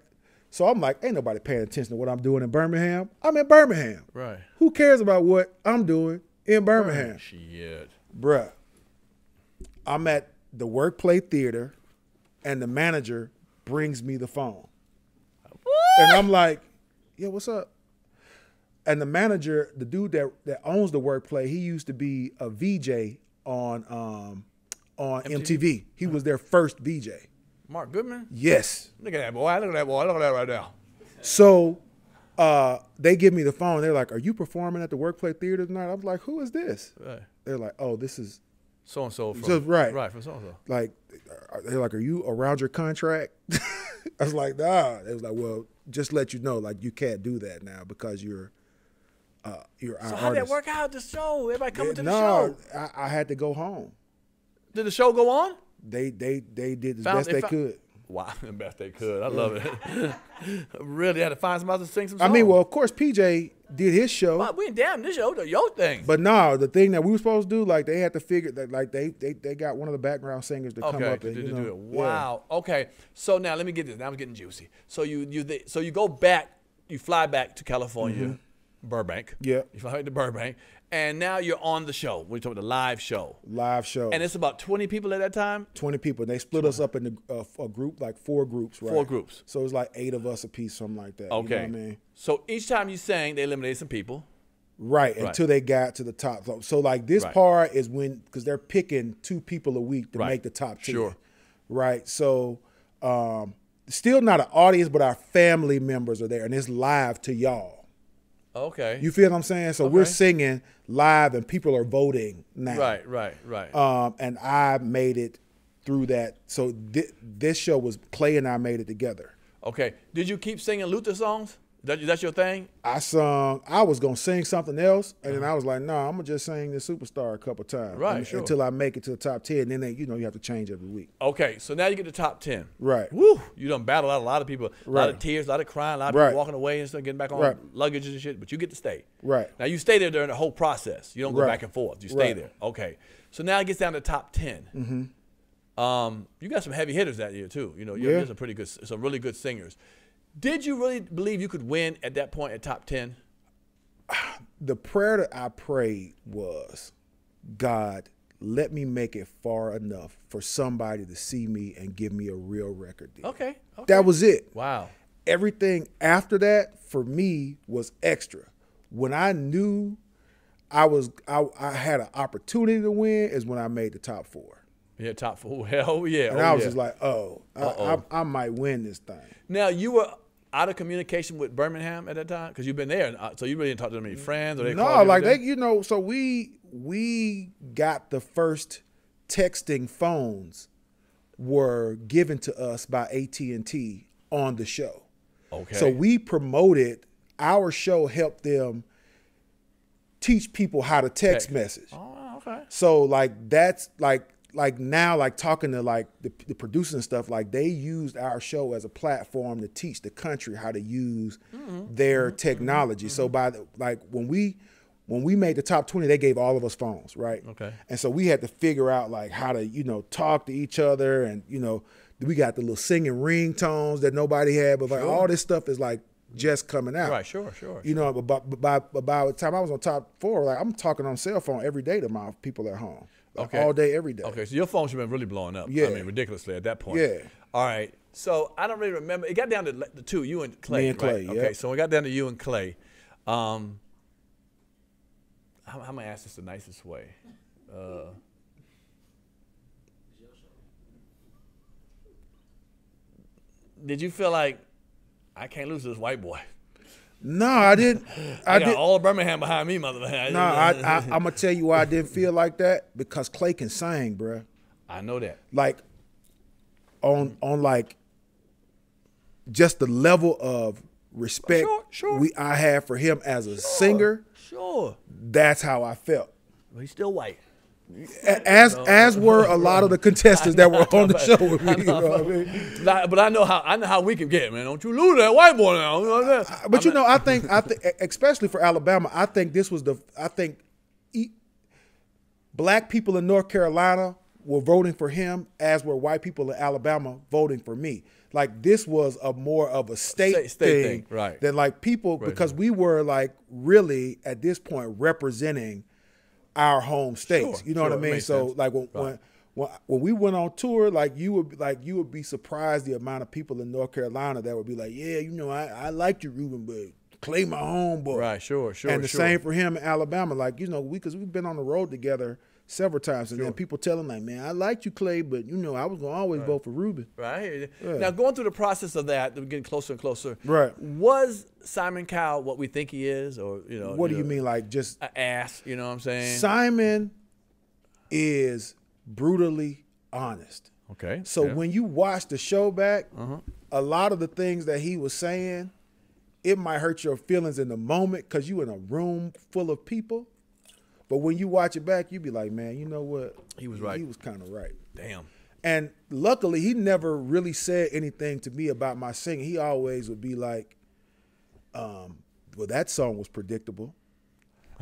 So I'm like, ain't nobody paying attention to what I'm doing in Birmingham. I'm in Birmingham. Right. Who cares about what I'm doing in Birmingham? Shit. Bruh, I'm at the Workplay Theater, and the manager brings me the phone. What? And I'm like, yeah, what's up? And the manager, the dude that owns the Workplay, he used to be a VJ on MTV. He was their first VJ. Mark Goodman? Yes. Look at that boy. Look at that boy. Look at that right now. So they give me the phone. They're like, are you performing at the Workplay Theater tonight? I'm like, who is this? Right. They're like, oh, this is so-and-so from. just right. Right, from so-and-so. Like, they're like, are you around your contract? I was like, nah. They was like, well, just let you know, like, you can't do that now because you're our artist. So how did that work out, the show? Everybody coming to the show? No, I had to go home. Did the show go on? They did the best they could. Wow, the best they could. I love it. Really had to find somebody to sing some songs. I mean, well, of course, PJ did his show. But we damn this show, your thing. But no, the thing that we were supposed to do, like they had to figure that, like they got one of the background singers to come up and do know, it. Wow. Yeah. Okay. So now let me get this. Now I'm getting juicy. So you go back. You fly back to California, Burbank. Yeah. You fly back to Burbank, and now you're on the show. We're talking about the live show. Live show. And it's about 20 people at that time. 20 people. And they split us up into a group, like 4 groups, right? 4 groups. So it was like 8 of us a piece, something like that. Okay. You know what I mean? So each time you sang, they eliminated some people. Right, until they got to the top. So like this part is when, because they're picking 2 people a week to make the top 10. Sure. Right. So still not an audience, but our family members are there, and it's live to y'all. Okay. You feel what I'm saying? So we're singing live, and people are voting now. Right. And I made it through that. So this show was Clay and I made it together. Okay. Did you keep singing Luther songs? That's your thing? I was going to sing something else, and then I was like, no, I'm going to just sing the Superstar a couple times. Right, sure. Until I make it to the top 10. Then, you have to change every week. Okay, so now you get the top 10. Right. Woo! You done battled out a lot of people. A lot of tears, a lot of crying, a lot of people walking away and stuff, getting back on luggage and shit, but you get to stay. Right. Now, you stay there during the whole process. You don't go back and forth. You stay there. Okay. So now it gets down to the top 10. Mm-hmm. You got some heavy hitters that year, too. You have some really good singers. Did you really believe you could win at that point at top 10? The prayer that I prayed was, God, let me make it far enough for somebody to see me and give me a real record deal. Okay. That was it. Wow. Everything after that for me was extra. When I knew I had an opportunity to win is when I made the top 4. Yeah, top 4. Hell yeah. And I was just like, I might win this thing. Now, you were out of communication with Birmingham at that time? Because you've been there, so you really didn't talk to them, any friends? Or they so we got the first texting phones were given to us by AT&T on the show. Okay. So we promoted, our show helped them teach people how to text message. Oh, okay. So like that's like now, like talking to like the producers and stuff, like they used our show as a platform to teach the country how to use their technology. So when we made the top 20, they gave all of us phones, right? Okay. And so we had to figure out like how to, talk to each other, and we got the little singing ringtones that nobody had, but like all this stuff is like just coming out. Right, sure. But by the time I was on top 4, like I'm talking on cell phone every day to my people at home. Okay. All day, every day. Okay, so your phone should have been really blowing up. Yeah. I mean, ridiculously at that point. Yeah. All right. So I don't really remember. It got down to the 2, you and Clay. Me and Clay, right? Okay, so we got down to you and Clay. I'm going to ask this the nicest way. Did you feel like, I can't lose to this white boy? No, I didn't. I got all of Birmingham behind me, motherfucker. No, I'm gonna tell you why I didn't feel like that, because Clay can sing, bruh. I know that. Like on like just the level of respect I have for him as a singer. Sure. That's how I felt. But he's still white. As were a lot of the contestants that were on the show with me. You know what I mean? But I know how we can get, man. Don't you lose that white boy now. But I think especially for Alabama, I think this was black people in North Carolina were voting for him, as were white people in Alabama voting for me. Like this was more of a state thing, right? Than like people, because we were like really at this point representing our home states. You know what I mean? So sense. Like when we went on tour, you would be surprised the amount of people in North Carolina that would be like, yeah, I liked you, Ruben, but Clay my homeboy. Right, sure. And the same for him in Alabama, because we've been on the road together several times, and then people tell him like, man, I liked you, Clay, but I was gonna always vote for Ruben. Right. Yeah. Now going through the process of that, we're getting closer and closer. Right. Was Simon Cowell what we think he is, or What do you mean, like just an ass? You know what I'm saying? Simon is brutally honest. Okay. So when you watch the show back, a lot of the things that he was saying, it might hurt your feelings in the moment because you in a room full of people. But when you watch it back, you be like, man, you know what? He was right. He was kind of right. Damn. And luckily, he never really said anything to me about my singing. He always would be like, well, that song was predictable.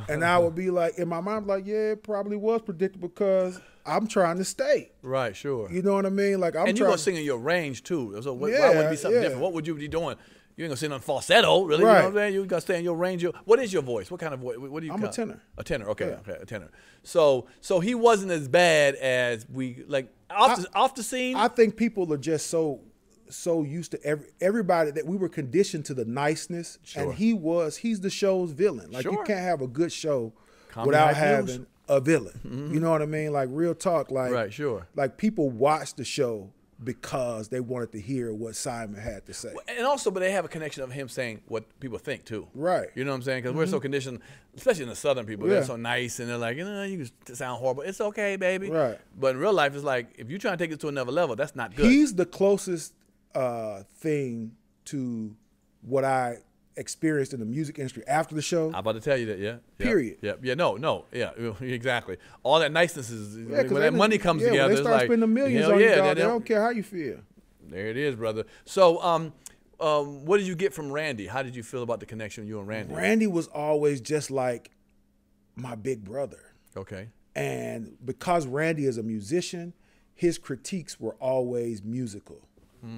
And I would be like, in my mind, like, yeah, it probably was predictable because I'm trying to stay. Right, sure. You know what I mean? Like, and you're going to sing in your range, too. So why would it be something different? What would you be doing? You ain't gonna sing on falsetto, really. Right. You know what I'm saying? You gotta stay in your range. What is your voice? What kind of voice? What do you? I'm a tenor. A tenor. Okay. Okay. A tenor. So he wasn't as bad as we like off the scene. I think people are just so so used to everybody that we were conditioned to the niceness, and he's the show's villain. Like you can't have a good show without having a villain. You know what I mean? Like real talk. Like like people watch the show because they wanted to hear what Simon had to say. And also, but they have a connection of him saying what people think too. Right. You know what I'm saying? Because we're so conditioned, especially in the Southern people, they're so nice and they're like, you know, you can sound horrible. It's okay, baby. Right. But in real life, it's like, if you're trying to take it to another level, that's not good. He's the closest thing to what I experienced in the music industry after the show. I'm about to tell you that, Period. Exactly. All that niceness is, when that money comes together, when they start spending millions on you, they don't care how you feel. There it is, brother. So, what did you get from Randy? How did you feel about the connection you and Randy? Randy was always just like my big brother. Okay. And because Randy is a musician, his critiques were always musical.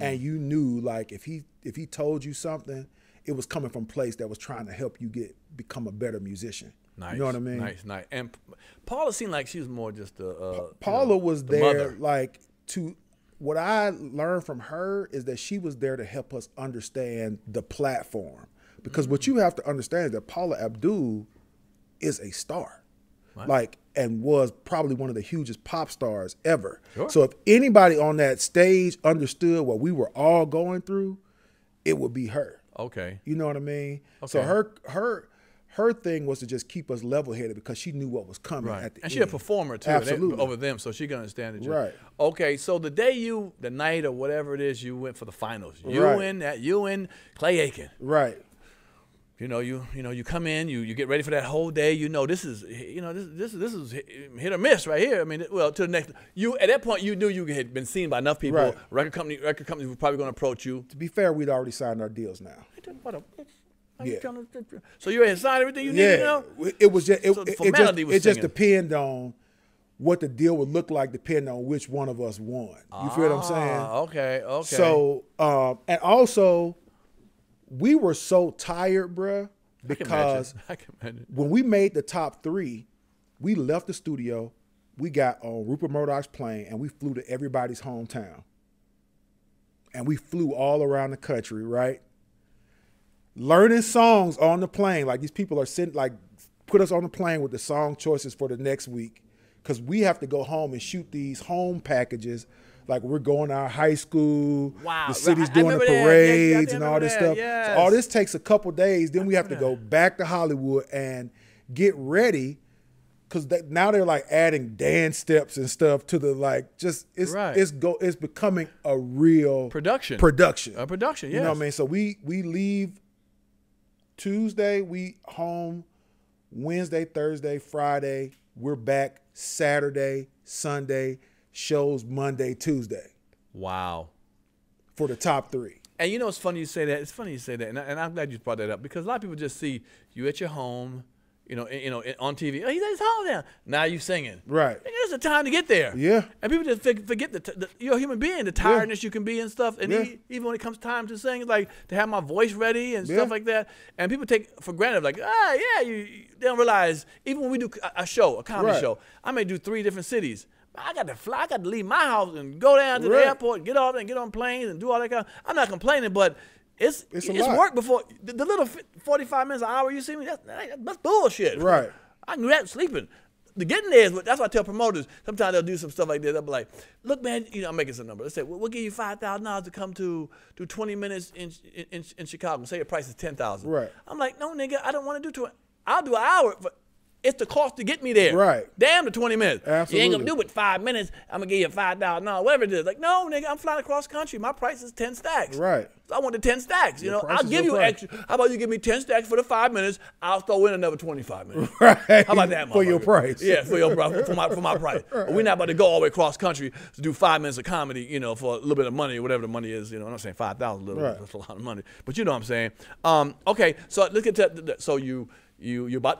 And you knew, like, if he told you something, it was coming from a place that was trying to help you become a better musician. Nice. You know what I mean? Nice. And Paula seemed like she was more just Paula was there, mother. like, what I learned from her is that she was there to help us understand the platform. Because what you have to understand is that Paula Abdul is a star. What? Like, and was probably one of the hugest pop stars ever. Sure. So if anybody on that stage understood what we were all going through, it would be her. Okay. You know what I mean? Okay. So her thing was to just keep us level-headed because she knew what was coming at the end. And she's a performer, too. Absolutely. Over them, so she can understand it. Right. Okay, so the night or whatever it is, you went for the finals. You and Clay Aiken. Right. You know, you come in, you get ready for that whole day. You know, this is hit or miss right here. I mean, well, to the next. At that point, you knew you had been seen by enough people. Right. Record companies were probably going to approach you. To be fair, we'd already signed our deals now. Yeah. So you had signed everything you needed now? It was just it just depended on what the deal would look like, depending on which one of us won. You feel what I'm saying? Okay. So and also, we were so tired, bruh, because I can imagine. When we made the top 3, we left the studio, we got on Rupert Murdoch's plane, and we flew to everybody's hometown. And we flew all around the country, right? Learning songs on the plane. Like, these people are sitting, like, put us on the plane with the song choices for the next week, because we have to go home and shoot these home packages. Like, we're going to our high school, the city's doing the parades and all this stuff. Yes. So all this takes a couple days. Then we have to go back to Hollywood and get ready, because now they're like adding dance steps and stuff to the, like, just it's becoming a real production. A production, yes. You know what I mean? So we leave Tuesday, we home Wednesday, Thursday, Friday. We're back Saturday, Sunday. Shows Monday, Tuesday. Wow. For the top 3. And you know, it's funny you say that. And I'm glad you brought that up, because a lot of people just see you at your home, on TV. Oh, he's at his home now. Now you singing. Right. There's a time to get there. Yeah. And people just forget you're a human being, the tiredness you can be and stuff. And even when it comes time to sing, like to have my voice ready and stuff like that. And people take for granted, like, they don't realize, even when we do a comedy show, I may do 3 different cities. I got to fly. I got to leave my house and go down to the airport and get off and get on planes and do all that kind of. I'm not complaining, but it's work before the little 45 minutes, an hour you see me. That's bullshit. Right. I can do that sleeping. The getting there is that's why I tell promoters. Sometimes they'll do some stuff like that. They'll be like, "Look, man, I'm making some number. Let's say we'll give you $5,000 to come to do 20 minutes in Chicago. Say your price is $10,000. Right. I'm like, no, nigga, I don't want to do 20. I'll do an hour. It's the cost to get me there. Right. Damn the 20 minutes. Absolutely. You ain't going to do it 5 minutes. I'm going to give you $5,000, whatever it is. Like, no, nigga, I'm flying across country. My price is 10 stacks. Right. So I want the 10 stacks. I'll give you extra. How about you give me 10 stacks for the 5 minutes? I'll throw in another 25 minutes. Right. How about that, for your price. Yeah, for my price. Right. We're not about to go all the way across country to do 5 minutes of comedy, for a little bit of money, whatever the money is. I'm not saying 5,000 little. Right. That's a lot of money. But you know what I'm saying. Okay, so look at that. So you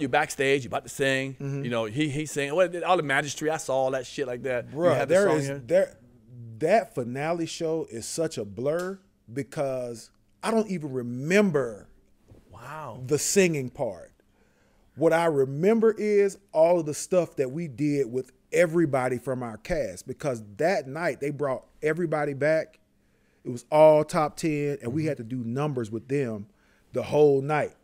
backstage, you about to sing. Mm-hmm. He's singing. All the magistry, I saw all that shit like that. Bruh, that finale show is such a blur because I don't even remember the singing part. What I remember is all of the stuff that we did with everybody from our cast, because that night they brought everybody back. It was all top 10, and we had to do numbers with them the whole night.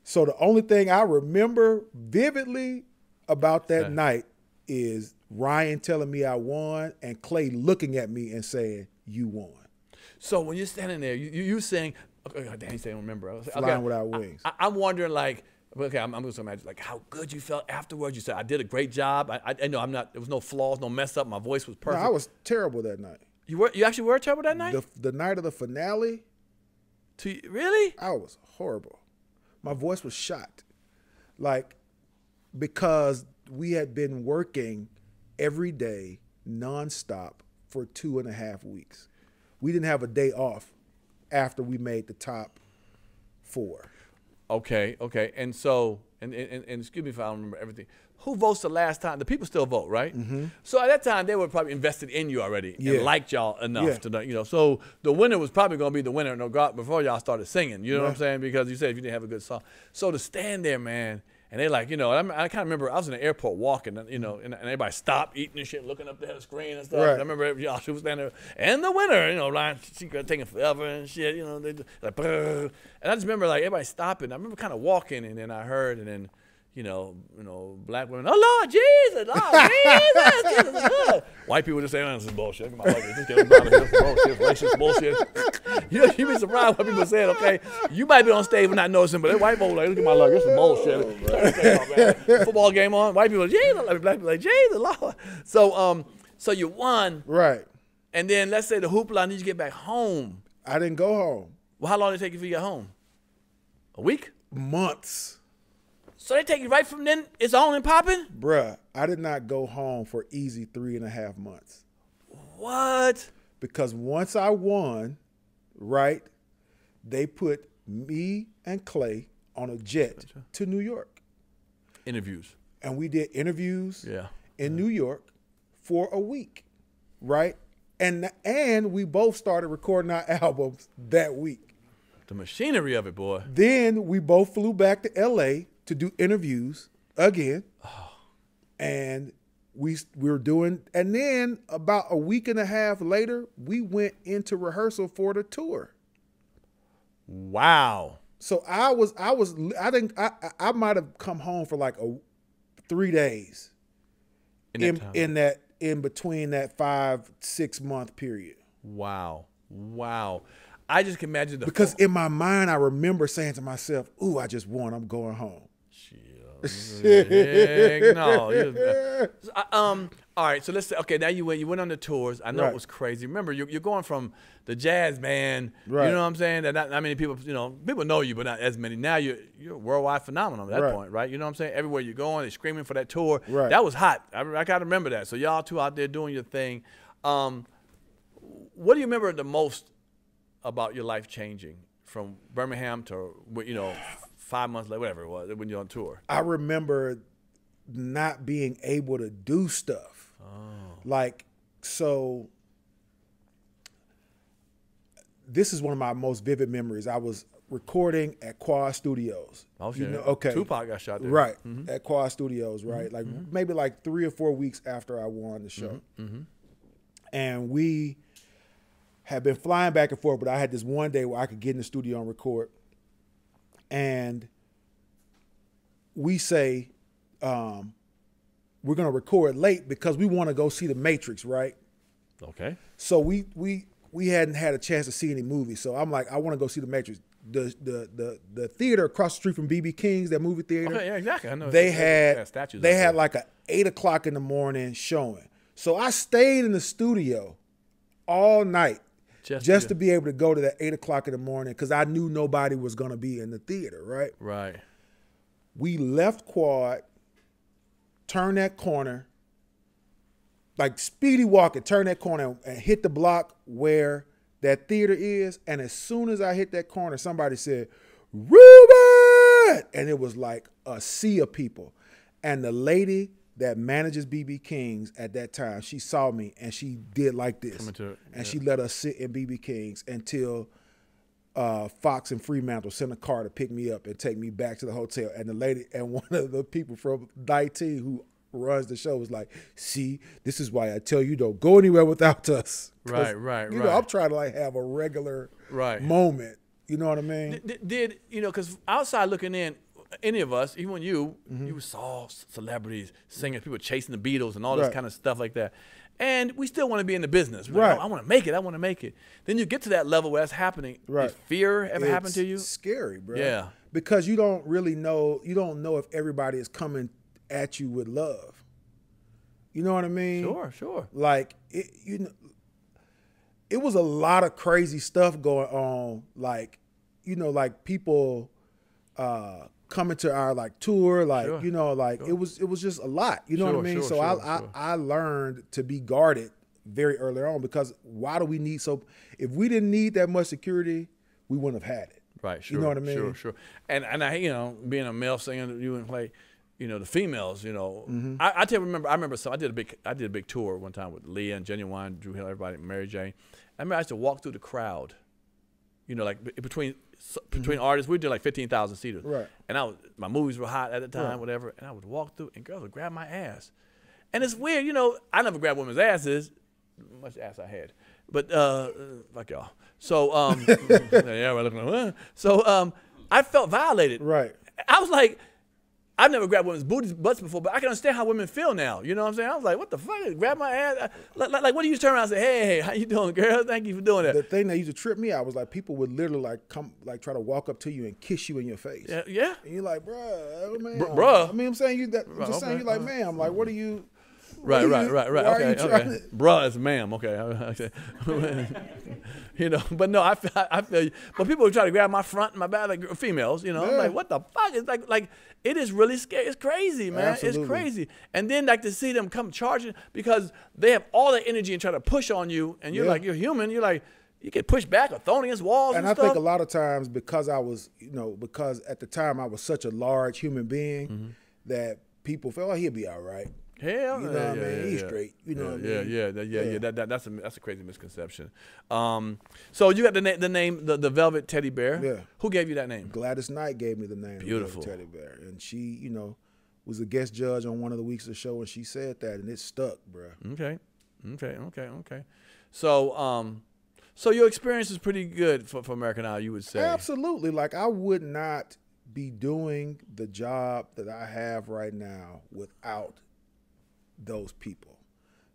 So the only thing I remember vividly about that night is Ryan telling me I won and Clay looking at me and saying, "You won." So when you're standing there, you saying, okay, damn, you saying remember. Flying without wings. I'm wondering, like, okay, I'm just imagine, like, how good you felt afterwards. You said, I did a great job. I know there was no flaws, no mess up. My voice was perfect. No, I was terrible that night. You actually were terrible that night? The night of the finale. Really? I was horrible. My voice was shot. Like, because we had been working every day nonstop for 2.5 weeks. We didn't have a day off after we made the top 4. Okay. And so, and excuse me if I don't remember everything. Who votes the last time? The people still vote, right? Mm-hmm. So at that time, they were probably invested in you already and liked y'all enough to, so the winner was probably going to be the winner before y'all started singing. You know what I'm saying? Because you said if you didn't have a good song. So to stand there, man, and they like, I kind of remember I was in the airport walking, and everybody stopped eating and shit, looking up there at the screen and stuff. Right. And I remember y'all she was standing there, and the winner, Ryan Secret taking forever and shit, they like, brrr. And I just remember like everybody stopping. I remember kind of walking, and then I heard, and then, black women, oh Lord Jesus, Jesus. White people just saying, this is bullshit. Look at my luggage. Just get them out of here. This is bullshit. Racist bullshit. You'd be surprised what people saying, okay? You might be on stage but not noticing, but white people like, look at my luggage. This is bullshit. Football game on. White people, Jesus. Black people like, Jesus, Lord. So you won. Right. And then let's say the hoopla needs you to get back home. I didn't go home. Well, how long did it take you to get home? A week? Months. So they take you right from then, it's on and popping? Bruh, I did not go home for easy 3.5 months. What? Because once I won, right, they put me and Clay on a jet to New York. Interviews. And we did interviews in New York for a week, right? And we both started recording our albums that week. The machinery of it, boy. Then we both flew back to L.A. to do interviews again. And we were doing, and then about a week and a half later, we went into rehearsal for the tour. Wow. So I might have come home for like 3 days in between that 5-6 month period. Wow. I just can imagine because in my mind I remember saying to myself, "Ooh, I just won. I'm going home." Heck no. All right, so let's say, okay, now you went on the tours. I know it was crazy. Remember, you're going from the jazz band, right. You know what I'm saying? That not many people, people know you, but not as many. Now you're a worldwide phenomenon at that point, right? You know what I'm saying? Everywhere you're going, they're screaming for that tour. Right. That was hot. I gotta remember that. So y'all two out there doing your thing. What do you remember the most about your life changing from Birmingham to 5 months later, whatever it was, when you're on tour? I remember not being able to do stuff. Like, so this is one of my most vivid memories. I was recording at Quad Studios. Oh, shit. Okay. Tupac got shot there. Right. At Quad Studios, right? Like maybe like 3 or 4 weeks after I won the show. And we had been flying back and forth, but I had this one day where I could get in the studio and record. And we say, we're going to record late because we want to go see The Matrix, right? Okay. So we hadn't had a chance to see any movies. So I'm like, I want to go see The Matrix. The theater across the street from B.B. King's, that movie theater. Okay, yeah, exactly. I know. They had statues like a 8 o'clock in the morning showing. So I stayed in the studio all night just to be able to go to that 8 o'clock in the morning because I knew nobody was going to be in the theater, right? Right. We left Quad, turned that corner, like speedy walking, turn that corner and hit the block where that theater is. And as soon as I hit that corner, somebody said, "Ruben!" And it was like a sea of people. And the lady that manages BB King's at that time, she saw me and she did like this. And she let us sit in BB King's until Fox and Fremantle sent a car to pick me up and take me back to the hotel. And the lady and one of the people from IT who runs the show was like, see, this is why I tell you don't go anywhere without us. Right. You know, I'm trying to like have a regular moment. You know what I mean? Did you know, because outside looking in, any of us, even when you saw celebrities, singers, people chasing the Beatles and all this kind of stuff like that. And we still want to be in the business. We're like, oh, I want to make it. I want to make it. Then you get to that level where that's happening. Did fear ever happen to you? It's scary, bro. Yeah. Because you don't really know, you don't know if everybody is coming at you with love. You know what I mean? Sure. Like, it was a lot of crazy stuff going on. Like, you know, like people coming to our like tour, like you know, like it was just a lot. You know what I mean? So I learned to be guarded very early on, because why do we need so? If we didn't need that much security, we wouldn't have had it. Right. Sure. You know what I mean? Sure. And I, you know, being a male singer, you and play, you know, the females, you know, I remember I did a big tour one time with Leah and Genuine, Drew Hill, everybody, Mary Jane. I remember I used to walk through the crowd, you know, like between artists. We did like 15,000 seaters. Right. And my movies were hot at the time, whatever. And I would walk through, and girls would grab my ass. And it's weird, you know. I never grabbed women's asses, much ass I had, but fuck y'all. So yeah, we're looking like, so I felt violated. Right. I was like, I've never grabbed women's butts before, but I can understand how women feel now. You know what I'm saying? I was like, what the fuck? Grab my ass? Like what do you turn around and say, hey, how you doing, girl? Thank you for doing that. The thing that used to trip me out was like people would literally like come, like try to walk up to you and kiss you in your face. Yeah. And you're like, bruh, man. Bruh. I mean, I'm saying I'm just saying, you're like, ma'am, like, what are you? Right. Okay. To... Bruh is ma'am. Okay. You know, but no, I feel you. But people would try to grab my front and my back, like females, you know. I'm like, what the fuck? It's like it is really scary. It's crazy, man. Absolutely. It's crazy. And then like to see them come charging because they have all that energy and try to push on you, and you're like, you're human. You're like, you get pushed back or thrown against walls and I stuff. think a lot of times because I was, you know, because at the time I was such a large human being that people felt like he'll be all right. Hell, you know what I mean? He's straight. You know what I mean? Yeah. That's a crazy misconception. So you got the name, the Velvet Teddy Bear. Yeah. Who gave you that name? Gladys Knight gave me the name. Beautiful. Velvet Teddy Bear, and she, you know, was a guest judge on one of the weeks of the show, and she said that, and it stuck, bro. Okay. So your experience is pretty good for American Idol, you would say. Absolutely. Like I would not be doing the job that I have right now without those people.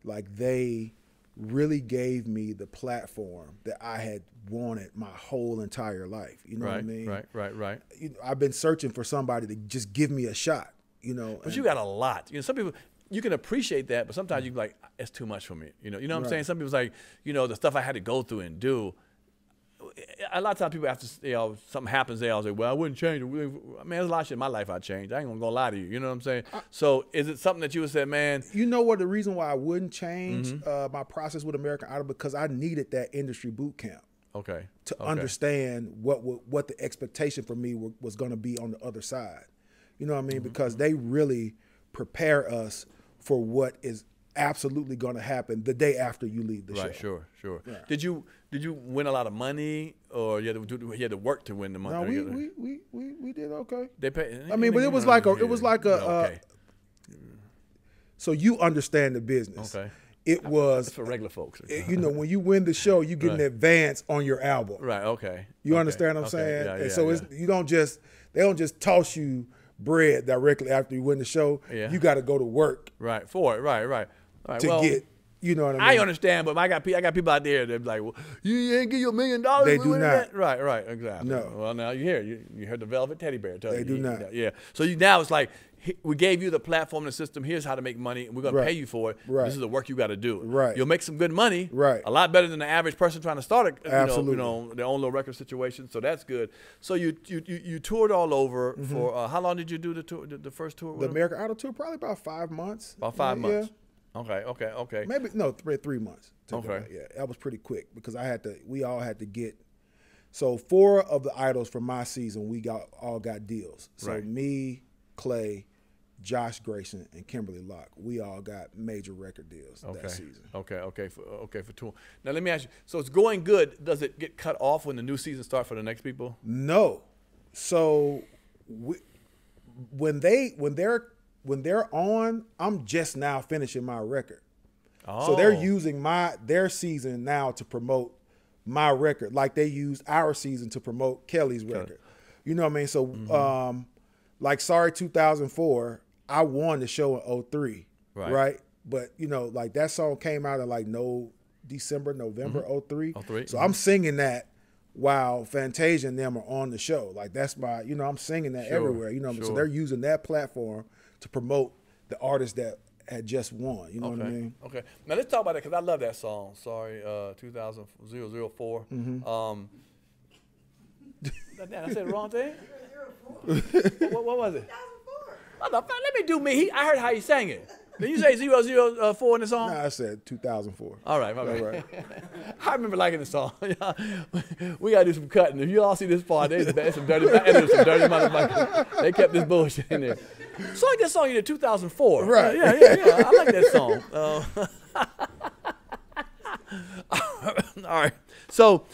Like they really gave me the platform that I had wanted my whole entire life. You know what I mean? Right. You know, I've been searching for somebody to just give me a shot, you know. But you got a lot. You know, some people, you can appreciate that, but sometimes you can be like, it's too much for me. You know what I'm saying? Some people's like, you know, the stuff I had to go through and do. A lot of times people after, you know, something happens, they all say, well, I wouldn't change it. Man, there's a lot of shit in my life I changed. I ain't gonna lie to you. You know what I'm saying? So is it something that you would say, man? You know what, the reason why I wouldn't change my process with American Idol, because I needed that industry boot camp. Okay. To understand what the expectation for me was going to be on the other side. You know what I mean? Because they really prepare us for what is absolutely going to happen the day after you leave the show. Right, sure. Yeah. Did you win a lot of money, or you had to work to win the money? No, we did okay. They pay. I mean, but it was like a so you understand the business. Okay. It was for regular folks. You know, when you win the show, you get an advance on your album. Right. Okay. You understand what I'm saying? Yeah, and so they don't just toss you bread directly after you win the show. Yeah. You got to go to work. Right. For it. Right. To get. You know what I mean? I understand, but I got people out there that be like, well, you ain't give you $1 million. They do not. That? Right, exactly. No. Well, now you heard the Velvet Teddy Bear. They do not. Yeah. So now it's like, we gave you the platform and the system. Here's how to make money, and we're going to pay you for it. Right. This is the work you got to do. Right. You'll make some good money. Right. A lot better than the average person trying to start Absolutely. you know, their own little record situation. So that's good. So you toured all over for how long did you do the tour? The first tour? The American Idol tour, probably about 5 months. About 5 months. Yeah. Okay. Maybe no, 3 months. Okay. Yeah, that was pretty quick because we all had to get. So 4 of the idols from my season, we all got deals. So me, Clay, Josh Grayson, and Kimberly Locke, we all got major record deals that season. Okay, for tour. Now let me ask you. So it's going good. Does it get cut off when the new season starts for the next people? No. So when their when they're on, I'm just now finishing my record. Oh. So they're using their season now to promote my record, like they used our season to promote Kelly's record. You know what I mean? So like Sorry 2004, I won the show in 03, right? But you know, like that song came out in like November 03. 03. So I'm singing that while Fantasia and them are on the show. Like that's my, you know, I'm singing that everywhere. You know what I mean? So they're using that platform to promote the artist that had just won. You know what I mean? Okay. Now let's talk about that because I love that song. Sorry, 2004. Damn, I said the wrong thing. what was it? 2004. Oh, no, let me do me. I heard how you sang it. Did you say 004 in the song? No, I said 2004. All right, my bad. I remember liking the song. We gotta do some cutting. If you all see this part, there's some dirty motherfuckers. They kept this bullshit in there. So I like that song you did 2004. Right. Yeah. I like that song. All right. So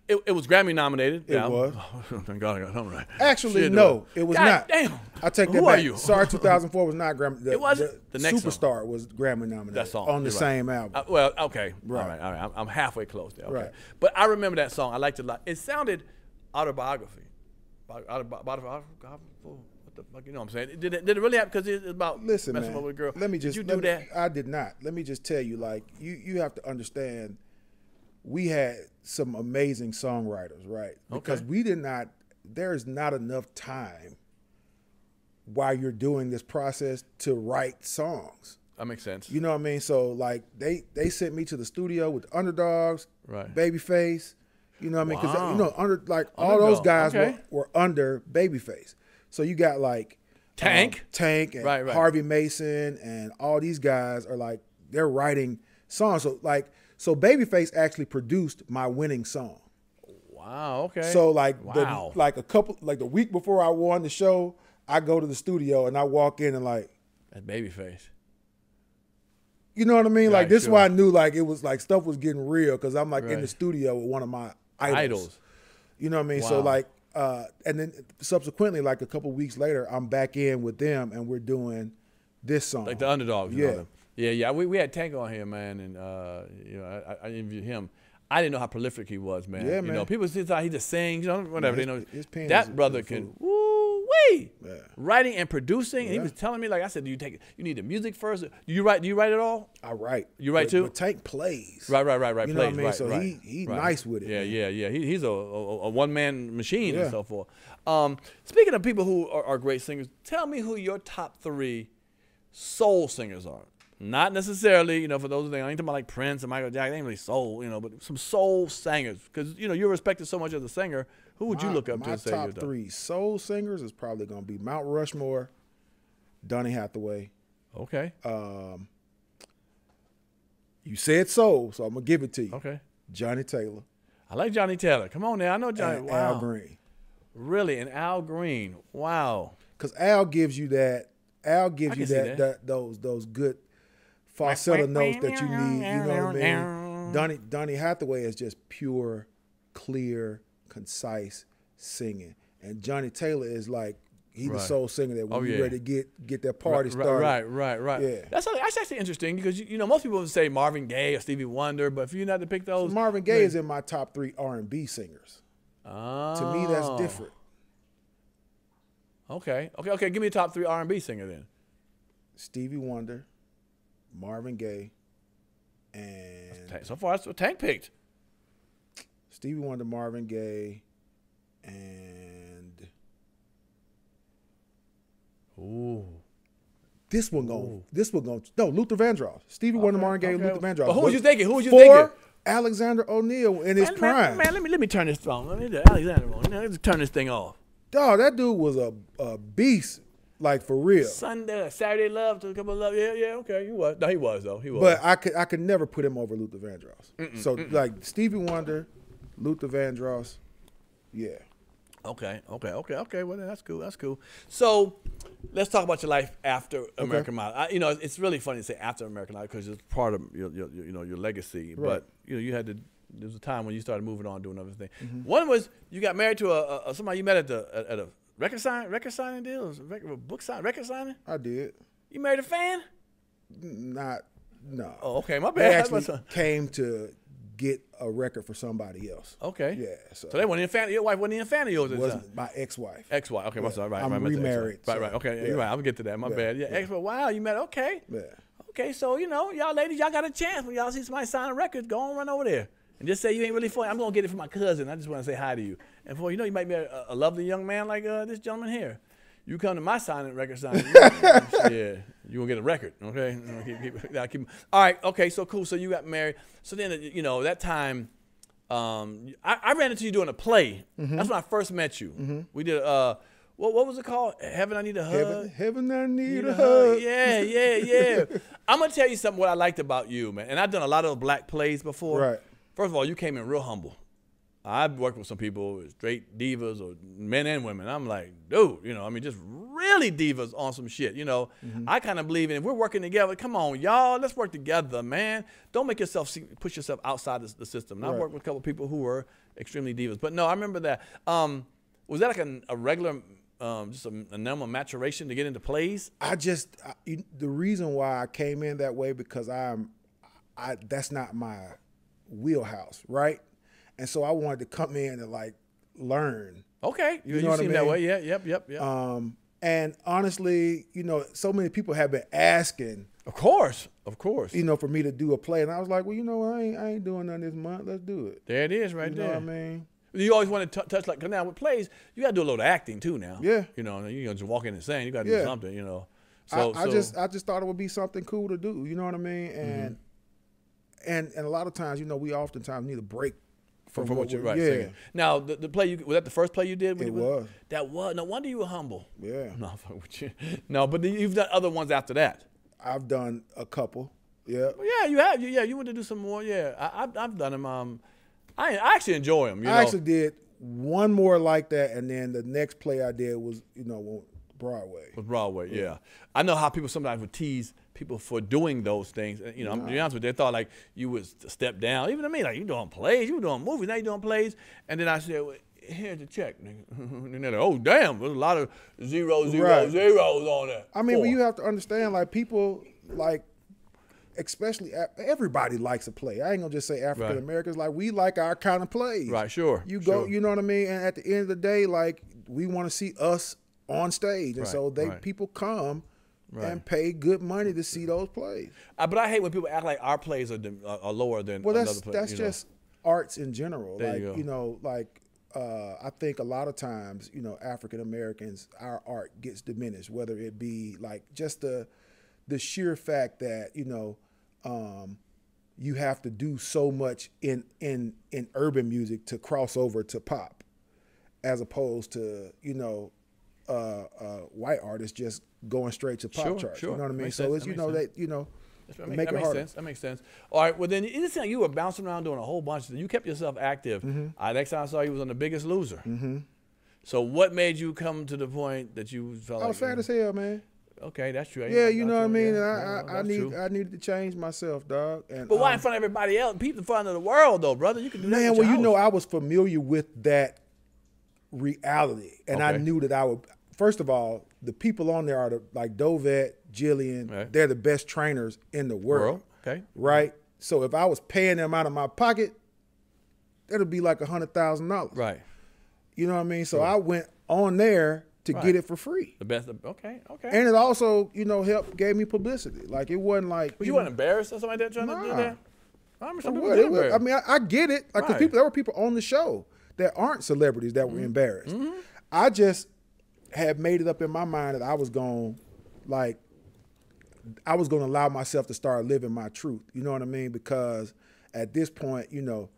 it was Grammy nominated. It was. Oh, thank God I got something right. Actually, no, it was not. Damn. I take that Who back. are you? Sorry, 2004 was not Grammy. It wasn't? The next Superstar was Grammy nominated. That song. on the You're same album. Well, okay. Right. All right. I'm halfway close there. Okay. Right. But I remember that song. I liked it a lot. It sounded autobiography. Autobiography. What the fuck? You know what I'm saying? Did it really happen? Because it's about Listen, messing man. up with a girl. Let me just. Did you do that? I did not. Let me just tell you, like you have to understand. We had some amazing songwriters, right? Because we did not. There's not enough time while you're doing this process to write songs. That makes sense. You know what I mean? So like they sent me to the studio with the Underdogs, Right. Babyface. You know what I mean? Because Wow. all those Underdog, guys okay. were under Babyface. So you got like Tank, and Right. Harvey Mason, and all these guys are like they're writing songs. So Babyface actually produced my winning song. Wow. Okay. So like Wow. the week before I won the show, I go to the studio and I walk in and like, That's Babyface. you know what I mean? Right, Like this is sure. why I knew like it was like stuff was getting real because I'm like in the studio with one of my idols. You know what I mean? So Wow. like, and then subsequently, like a couple weeks later, I'm back in with them and we're doing this song. Like the Underdogs. You Yeah. know them. Yeah. We had Tank on here, man, and I interviewed him. I didn't know how prolific he was, man. Yeah, You man. know, people say he just sings, whatever. Yeah, they know his pen that is brother full. can woo-wee. Yeah. Writing and producing. And he Yeah. was telling me, like I said, you need the music first. Do you write it all? I write. You write too? But Tank plays. Right. You know Plays, what I mean? right, So right, he right. nice with it. Yeah, man. yeah. He's a one-man machine and Yeah. so forth. Speaking of people who are great singers, tell me who your top 3 soul singers are. Not necessarily, for those things. I ain't talking about like Prince and Michael Jackson. They ain't really soul, but some soul singers. Because, you're respected so much as a singer. Who would you look up to and say My you're top the- 3 soul singers is probably going to be Mount Rushmore, Donny Hathaway. Okay. You said soul, so I'm going to give it to you. Okay. Johnny Taylor. I like Johnny Taylor. Come on now. I know Johnny. And Wow. Al Green. Really? And Al Green. Wow. Because Al gives you that. Al gives I you can see that those good falsetto notes that you need. You know what I mean? Donny Hathaway is just pure, clear, concise singing, and Johnny Taylor is like he's the Right. soul singer that when Oh, you're yeah. ready to get that party started. Right. Yeah. That's actually interesting because most people would say Marvin Gaye or Stevie Wonder, but if you're not to pick those, Marvin Gaye is in my top 3 R&B singers. Oh. To me, that's different. Okay. Give me a top 3 R&B singer then. Stevie Wonder, Marvin Gaye, and So far, that's what Tank picked. Stevie Wonder, Marvin Gaye, and this one going. No, Luther Vandross. Stevie Wonder, Marvin Gaye, Luther Vandross. But who was you thinking? 4, Alexander O'Neal in his prime. Man, let me turn this phone. Alexander, let's turn this thing off. Dog, that dude was a beast, like for real. Sunday, Saturday Love, to a couple of love. Yeah, okay. He was. No, he was though. He was. But I could never put him over Luther Vandross. So like Stevie Wonder, Luther Vandross, yeah. Okay. Well, then that's cool. So, let's talk about your life after American Idol. It's really funny to say after American Idol because it's part of your legacy. Right. But there was a time when you started moving on doing other things. One was you got married to somebody you met at a Record signing deals, book signing, record signing. I did. You married a fan? No. Oh, okay, my They bad. actually came to get a record for somebody else. Okay. Yeah. So they weren't even a fan. Your wife wasn't even a fan of yours at the was time. my ex-wife. Ex-wife. Okay, right. I'm remarried. Right. Okay, you're right. I'll get to that. My bad. Yeah, ex-wife. Wow, you met. Okay. Yeah. Okay, so y'all ladies, y'all got a chance when y'all see somebody sign a record, go on, run over there, and just say you ain't really funny. I'm gonna get it from my cousin. I just want to say hi to you. And for you might be a lovely young man like this gentleman here. You come to my record signing, yeah, you gonna get a record, okay? Keep. All right, okay, so cool. So you got married. So then, that time, I ran into you doing a play. That's when I first met you. We did what was it called? Heaven, I Need a Hug. Heaven, I Need a Hug. Yeah. I'm gonna tell you something. What I liked about you, man, and I've done a lot of black plays before. Right. First of all, you came in real humble. I've worked with some people, straight divas or men and women. I'm like, dude, just really divas on some shit. I kind of believe in if we're working together, come on, y'all, let's work together, man. Don't make yourself push yourself outside the system. And I've worked with a couple of people who were extremely divas. But no, I remember that. Was that like a regular, just a normal maturation to get into plays? The reason why I came in that way because that's not my wheelhouse, right? And so I wanted to come in and like learn. Okay, you know what I mean? That way, yeah, yep. And honestly, so many people have been asking. Of course. For me to do a play, and I was like, well, I ain't doing nothing this month. Let's do it. There it is, right there. You know what I mean? You always want to touch cause now with plays, you got to do a little acting too now. Yeah. You just walk in and sing. You got to do something. So I just thought it would be something cool to do. You know what I mean? And a lot of times, we oftentimes need a break. From what you're right. Yeah. Now the play was that the first play you did? It was. That was. No wonder you were humble. Yeah. No, fuck with you. No, but you've done other ones after that. I've done a couple. Yeah. Well, yeah, you have. Yeah, you want to do some more. Yeah, I've done them. I actually enjoy them. I actually did one more like that, and then the next play I did was Broadway. With Broadway, yeah. I know how people sometimes would tease people for doing those things. I'm to be honest with you, they thought like you would step down. Even to me, like you doing plays, you doing movies, now you doing plays. And then I said, well, here's the check, nigga. And they're like, oh damn, there's a lot of zeros on that. I mean, but you have to understand, like people, like especially everybody likes a play. I ain't gonna just say African Americans. Like we like our kind of plays. Right, sure. You go, you know what I mean. And at the end of the day, like we want to see us on stage, and so people come. And pay good money to see those plays. But I hate when people act like our plays are lower than another play. That's just arts in general. There you go. I think a lot of times, African Americans, our art gets diminished, whether it be like just the sheer fact that, you have to do so much in urban music to cross over to pop, as opposed to, white artists just going straight to pop charts. Sure. You know what I mean? Makes so sense. it's, make it harder. That makes sense. All right. Well, then it seemed like you were bouncing around doing a whole bunch of things. You kept yourself active. Next time I saw you was on The Biggest Loser. So what made you come to the point that you felt like... I was fat as hell, man. Okay, that's true. Yeah, you know what I mean? I needed to change myself, dog. And, but why in front of everybody else? People in front of the world, though, brother. You can do that. Man, well, I was familiar with that reality. And I knew that I would... First of all, the people on there are like Dovette, Jillian. They're the best trainers in the world. Okay. Right? So if I was paying them out of my pocket, that'd be like $100,000. Right. You know what I mean? So I went on there to get it for free. The best. Okay. And it also, gave me publicity. Like it wasn't like. But you weren't embarrassed or something like that trying to do that? I mean, I get it. Like, because there were people on the show that aren't celebrities that were embarrassed. I just had made it up in my mind that I was going to allow myself to start living my truth. You know what I mean? Because at this point, the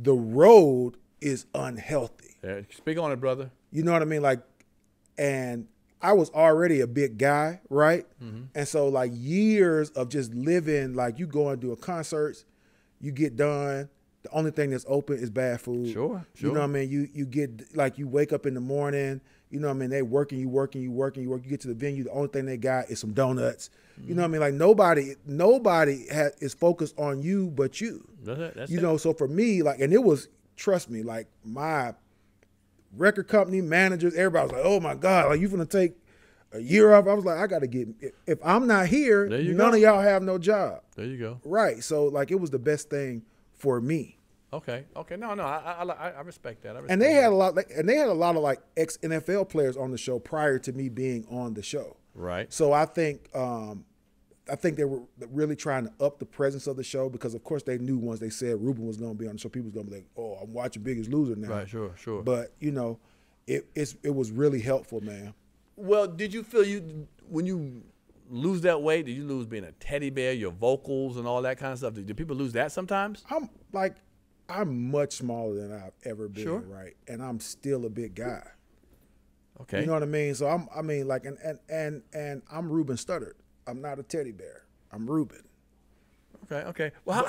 road is unhealthy. Yeah, speak on it, brother. You know what I mean? And I was already a big guy, right? And so years of just living, you go and do a concerts, you get done. The only thing that's open is bad food. Sure. You know what I mean? You get, you wake up in the morning, you know what I mean? They working, you get to the venue, the only thing they got is some donuts. You know what I mean? Nobody is focused on you but you. That's so for me, and it was, trust me, record company managers, everybody was like, "Oh my God, like you gonna take a year off?" I was like, "I got to get. If I'm not here, none of y'all have no job." There you go. Right. So like, it was the best thing for me. Okay. No, I respect that. And they had a lot, of like ex NFL players on the show prior to me being on the show. Right. So I think they were really trying to up the presence of the show because, of course, they knew once they said Ruben was going to be on the show, people was going to be like, "Oh, I'm watching Biggest Loser now." Right. Sure. But it was really helpful, man. Well, did you feel when you lose that weight? Did you lose being a teddy bear, your vocals, and all that kind of stuff? Did people lose that sometimes? I'm much smaller than I've ever been, Sure. right? And I'm still a big guy. Okay. You know what I mean? So and I'm Ruben Studdard. I'm not a teddy bear. I'm Ruben. Okay. Well,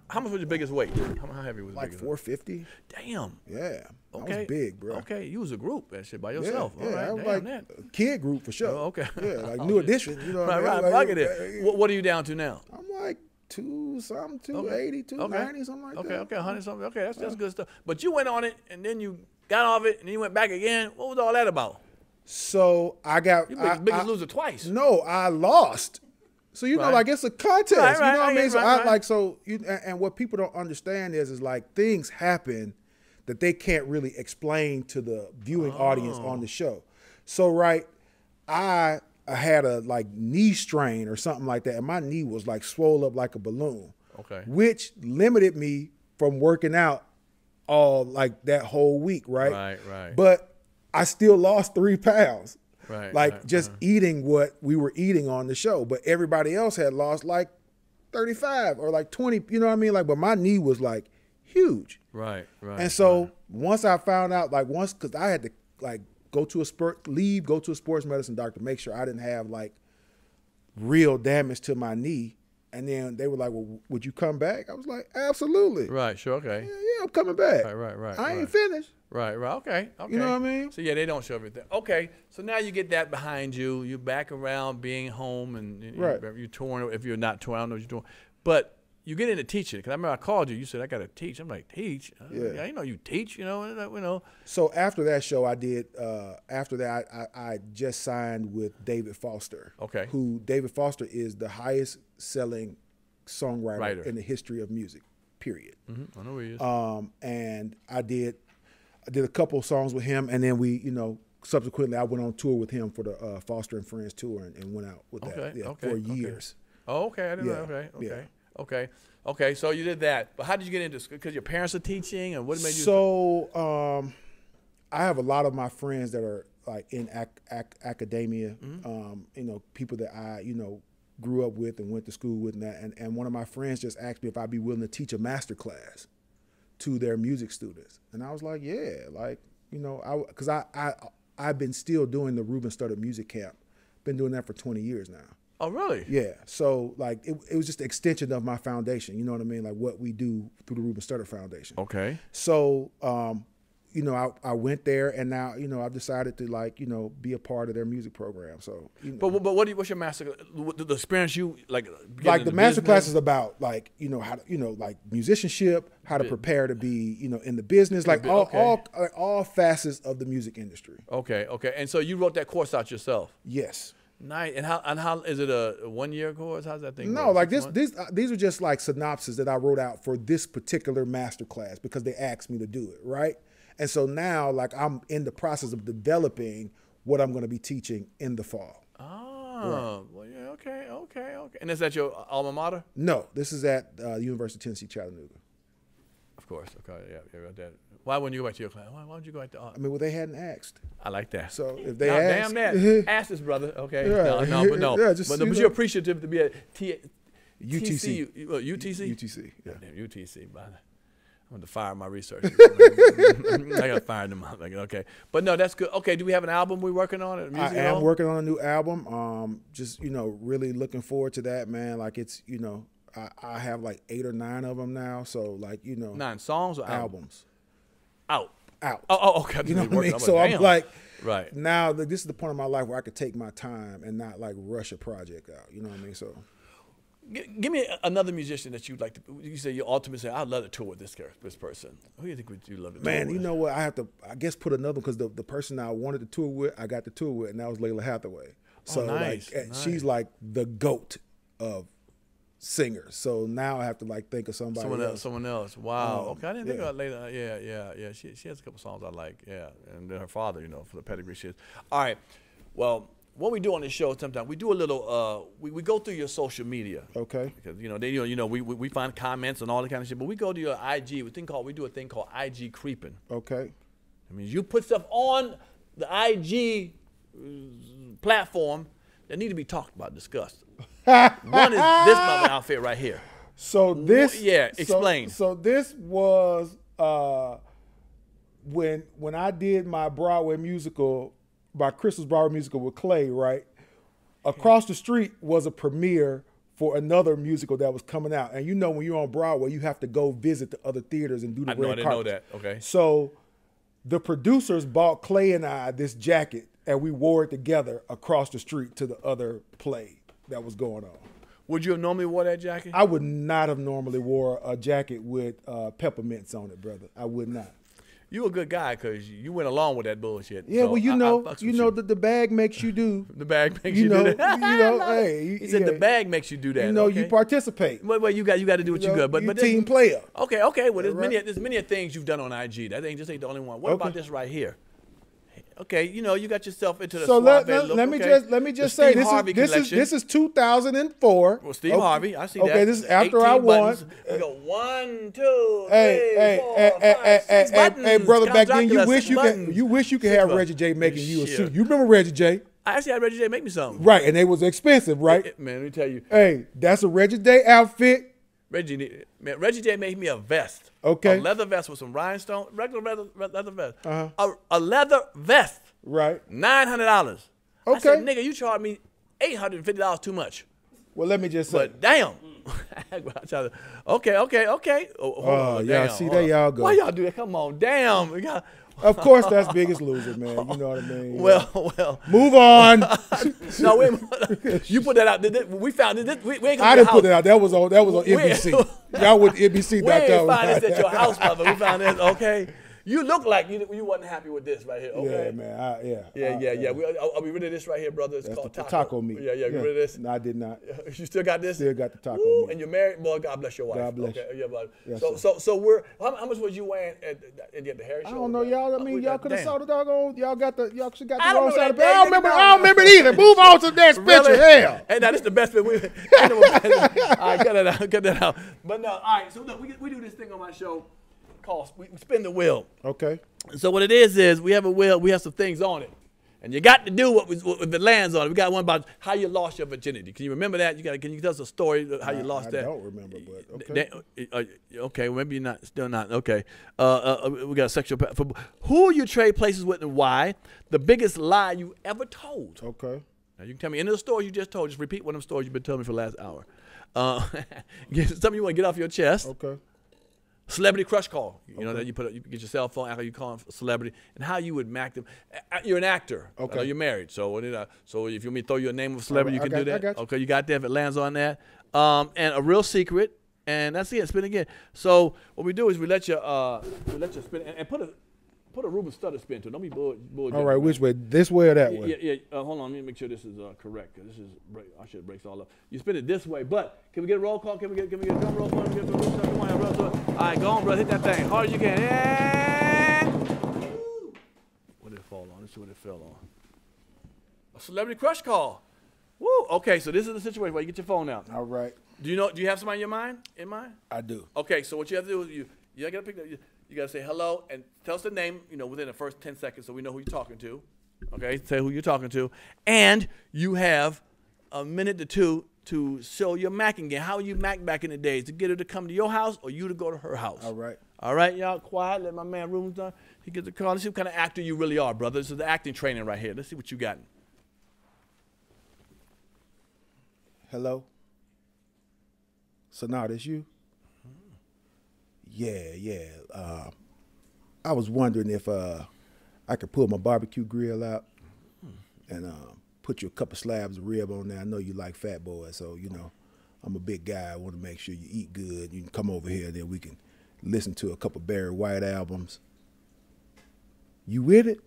how much was your biggest weight? How heavy was Like your biggest 450. Damn. Yeah. Okay. I was big, bro. Okay, you was a group that shit by yourself. Yeah, All right. I was Damn like that. a kid group for sure. Oh, okay. Yeah, like New Edition. You know what Right. I mean? Fuck it. What are you down to now? I'm like 280, 290, something like that. Okay, 100 something. Okay, that's good stuff. But you went on it, and then you got off it, and then you went back again. What was all that about? So I got Biggest Loser twice. No, I lost. So Right. like it's a contest. Right, you know what I mean? So right. and what people don't understand is like things happen that they can't really explain to the viewing audience on the show. So I had a like knee strain or something like that, and my knee was like swole up like a balloon. Okay. Which limited me from working out all like that whole week, right? Right. But I still lost 3 pounds. Right. Eating what we were eating on the show. But everybody else had lost like 35 or like 20, you know what I mean? Like, but my knee was like huge. Right. And so once I found out, because I had to like go to a sports medicine doctor, make sure I didn't have like real damage to my knee. And then they were like, "Well, would you come back?" I was like, "Absolutely." Right. Sure. Okay. Yeah, I'm coming back. Right. I ain't finished. Right. Okay. You know what I mean? So yeah, they don't show everything. Okay. So now you get that behind you. You're back around being home, and you're touring. If you're not touring, I don't know what you're doing. But you get into teaching. Because I remember I called you. You said, "I got to teach." I'm like, "Teach? Yeah. I didn't know you teach." You know. So after that show, I did. After that, I just signed with David Foster. Okay. Who David Foster is the highest selling songwriter in the history of music. Period. Mm-hmm. I know who he is. And I did a couple of songs with him, and then we, subsequently I went on tour with him for the Foster and Friends tour, and went out with that for years. Oh, okay. I didn't know. Okay. So you did that, but how did you get into school? Because your parents are teaching, and what made you? So I have a lot of my friends that are like in academia. Mm-hmm. People that I grew up with and went to school with, and one of my friends just asked me if I'd be willing to teach a master class to their music students, and I was like, yeah, because I've been still doing the Ruben Studdard Music Camp, been doing that for 20 years now. Oh, really? Yeah. So like it was just an extension of my foundation. You know what I mean? Like what we do through the Ruben Studdard Foundation. Okay. So I went there, and now I've decided to be a part of their music program. So, but what's your master? The experience you like the master class is about how to musicianship, how to prepare to be in the business, all facets of the music industry. Okay. And so you wrote that course out yourself? Yes. Nice. And how is it a 1-year course? How's that thing? No, like these are just like synopses that I wrote out for this particular master class because they asked me to do it, right? And so now, I'm in the process of developing what I'm going to be teaching in the fall. Oh, well, yeah, okay. And is that your alma mater? No, this is at University of Tennessee, Chattanooga. Of course. Okay, yeah, about that. Why wouldn't you go back to your class? Why don't you go back to art? I mean, well, they hadn't asked. I like that. So if they asked, damn that, ask this brother. Okay, no. Yeah, but you're appreciative to be at UTC. UTC. UTC. Yeah. Damn, UTC. I'm going to fire my researchers. I got to fire them out. Okay. But no, that's good. Okay, do we have an album we're working on? I am working on a new album. Just, really looking forward to that, man. Like it's, I have like 8 or 9 of them now. So 9 songs or albums? Out. Oh, okay. You know what I mean? So I'm like, right now this is the point of my life where I could take my time and not rush a project out. You know what I mean? So. Give me another musician that you'd like to. You say your ultimate. Say, I'd love to tour with this person. Who do you think would you love to tour Man, with? you know what? I have to, I guess, put another because the person I wanted to tour with, I got to tour with, and that was Layla Hathaway. So nice, like, nice. she's like the GOAT of singers. So now I have to like think of somebody else. Someone else. Wow. Okay, I didn't think yeah. about Layla. Yeah. She has a couple songs I like. Yeah, and then her father, for the pedigree she is. All right. Well, what we do on this show sometimes we do a little. We go through your social media. Okay. Because we find comments and all that kind of shit. But we go to your IG. We do a thing called IG creeping. Okay. I mean, you put stuff on the IG platform that need to be talked about, discussed. One is this mama outfit right here. So this, explain. So this was when I did my Broadway musical, my Christmas Broadway musical with Clay. Right across the street was a premiere for another musical that was coming out, and when you're on Broadway, you have to go visit the other theaters and do the red carpet. I didn't know that. Okay. So the producers bought Clay and I this jacket, and we wore it together across the street to the other play that was going on. Would you have normally wore that jacket? I would not have normally wore a jacket with peppermints on it, brother. I would not. You a good guy because you went along with that bullshit. Yeah, so well, the bag makes you do. The bag makes you do that. Hey, he said the bag makes you do that. You participate. Well, you got to do what you good. But you team player. Okay. Well, there's many things you've done on IG. That ain't the only one. What about this right here? Okay, you got yourself into the so suave let look. me just say this is 2004. Well, Steve Harvey, I see that. Okay, this is after I won. We go 1, 2, 3, hey, 4, 5, 6 buttons. hey, brother, back then you Dracula, wish you could have Reggie J making you a suit. You remember Reggie J? I actually had Reggie J make me something. Right, and they was expensive, right? Man, let me tell you. Hey, that's a Reggie J outfit. Reggie J made me a vest. Okay. A leather vest with some rhinestone, regular leather vest. Uh-huh. A leather vest. Right. $900. Okay. I said, nigga, you charged me $850 too much. Well, let me just say. But damn. Okay. Oh, y'all see, there y'all go. Why y'all do that? Come on, damn. Of course, that's Biggest Loser, man. You know what I mean? Well. Move on. No, wait. You put that out. We found it. We ain't I didn't put that out. That was on NBC. Y'all went to NBC.com. We ain't find this at your house, mother. We found this. Okay. You look like you wasn't happy with this right here. Okay. Yeah, man. Yeah. Are we rid of this right here, brother? It's called taco meat. Yeah. Get rid of this. No, I did not. You still got this? Still got the taco meat. And you're married? Boy, God bless your wife. God bless okay. you. Yeah, Yes, so we're how much was you wearing at the Harry show? I don't know, y'all. I mean, y'all could have saw the doggone. Y'all should got the I don't wrong know side of that it. I don't remember it either. Move on to the next Really? picture. Hell. And now this is the best bit. All right, cut that out. But no, all right. So look, we do this thing on my show called we spin the wheel. Okay. So what it is we have a wheel. We have some things on it, and you got to do what it lands on it. We got one about how you lost your virginity. Can you remember that? Can you tell us a story of how you lost that? I don't remember, but okay. Okay, well, maybe you're not. Still not. Okay. We got a sexual. Who you trade places with and why? The biggest lie you ever told. Okay. Now you can tell me any of the stories you just told. Just repeat one of them stories you've been telling me for the last hour. Something you want to get off your chest. Okay. Celebrity crush call. You know that you get your cell phone, you call a celebrity, and how you would mac them. You're an actor. Okay. I know you're married, so if you want me to throw you a name of a celebrity, you can do that. I got you. Okay, you got that if it lands on that. And a real secret, and that's it. Spin again. So what we do is we let you spin and put a Ruben Studdard spin to it. Don't be bull. All right, which way? This way or that way? Yeah. Hold on, let me make sure this is correct. Cause I should break all up. You spin it this way, but can we get a roll call? Can we get a drum roll? Come on, all right, go on, brother. Hit that thing hard as you can. And what did it fall on? Let's see what it fell on. A celebrity crush call. Woo. Okay, so this is the situation where you get your phone out. All right. Do you have somebody in mind? I do. Okay, so what you have to do is you gotta pick. You gotta say hello and tell us the name. Within the first 10 seconds, so we know who you're talking to. Okay, say who you're talking to, and you have a minute to two to show your macking game. How you mac back in the days to get her to come to your house or you to go to her house. All right, y'all quiet. Let my man Ruben done. He gets the call. Let's see what kind of actor you really are, brother. This is the acting training right here. Let's see what you got. Hello. So now this you? Yeah. I was wondering if I could pull my barbecue grill out and put you a couple slabs of rib on there. I know you like fat boys, so I'm a big guy. I want to make sure you eat good. You can come over here, then we can listen to a couple Barry White albums. You with it?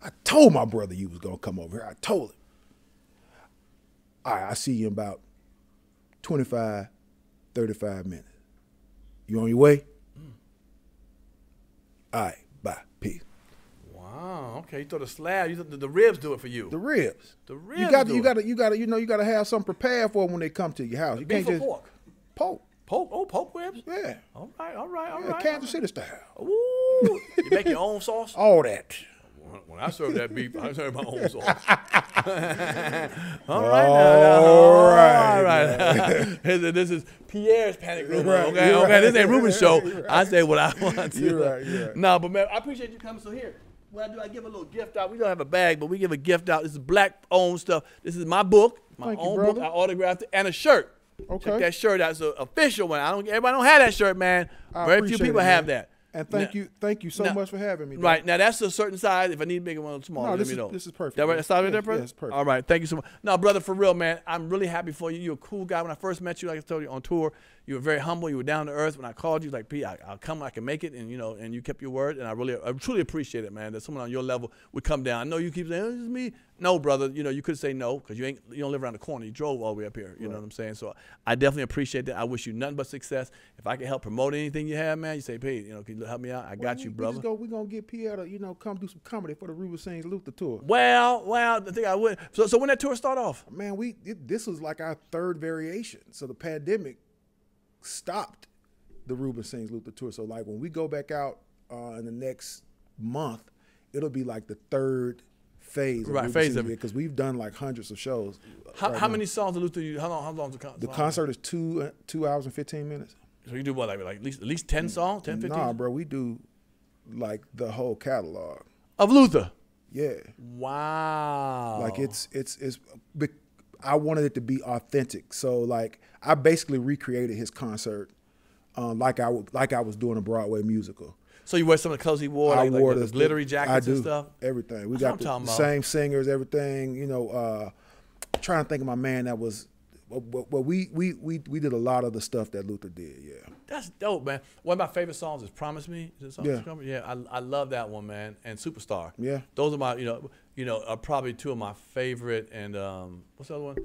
I told my brother you was gonna come over here. I told him. All right, I see you in about 25, 35 minutes. You on your way? All right, bye, peace. Wow. Okay, you thought the slab, you thought the ribs do it for you. The ribs. The ribs. You gotta have something prepared for them when they come to your house. You Beef can't or just pork? pork. Pork? Oh, pork ribs? Yeah. All right. Yeah, Kansas City style. Ooh. You make your own sauce? All that. When I serve that beef, I serve my own sauce. All right. This is Pierre's Panic Room. Right, Okay. right. This ain't Ruben's show. Right. I say what I want to. You're right. No, but man, I appreciate you coming. So here, what I do, I give a little gift out. We don't have a bag, but we give a gift out. This is black-owned stuff. This is my book, my Thank you, own brother. book. I autographed it, and a shirt. Okay. Check that shirt out. It's an official one. Everybody don't have that shirt, man. Very few appreciate people it, have man. that. And thank you so much for having me. Dog. Right, now that's a certain size. If I need a bigger one or smaller, let me know. This is perfect. That right? That's all right there, Yeah, brother? it's perfect. All right, thank you so much. No, brother, for real, man, I'm really happy for you. You're a cool guy. When I first met you, like I told you, on tour, you were very humble. You were down to earth. When I called you, like, P, I'll come, I can make it, and and you kept your word, and I truly appreciate it, man, that someone on your level would come down. I know you keep saying, oh, this is me. No, brother, you could say no, because you don't live around the corner. You drove all the way up here, you know what I'm saying? So I definitely appreciate that. I wish you nothing but success. If I can help promote anything you have, man, you say, P, can you help me out? I got you, brother. We're going to get Pierre to, come do some comedy for the Ruben Sings Luther tour. Well, I think I would. So when that tour start off? Man, this was like our third variation. So the pandemic stopped the Ruben Sings Luther tour. So like when we go back out in the next month, it'll be like the third phase. Right, phase of it. Because we've done like hundreds of shows. How many songs did Luther? How long is the concert? The concert is 2 hours and 15 minutes. So you do what, like at least 10 songs, 10, 15? Nah, bro, we do like the whole catalog of Luther. Yeah. Wow. Like it's I wanted it to be authentic. So like I basically recreated his concert like I was doing a Broadway musical. So you wear some of the clothes he wore, like the glittery jackets and stuff? Everything. We That's got the same singers, everything. Trying to think of my man that was. Well, we did a lot of the stuff that Luther did. Yeah. That's dope, man. One of my favorite songs is "Promise Me." Is it Yeah. Yeah, I love that one, man. And "Superstar." Yeah. Those are my are probably two of my favorite. And what's the other one?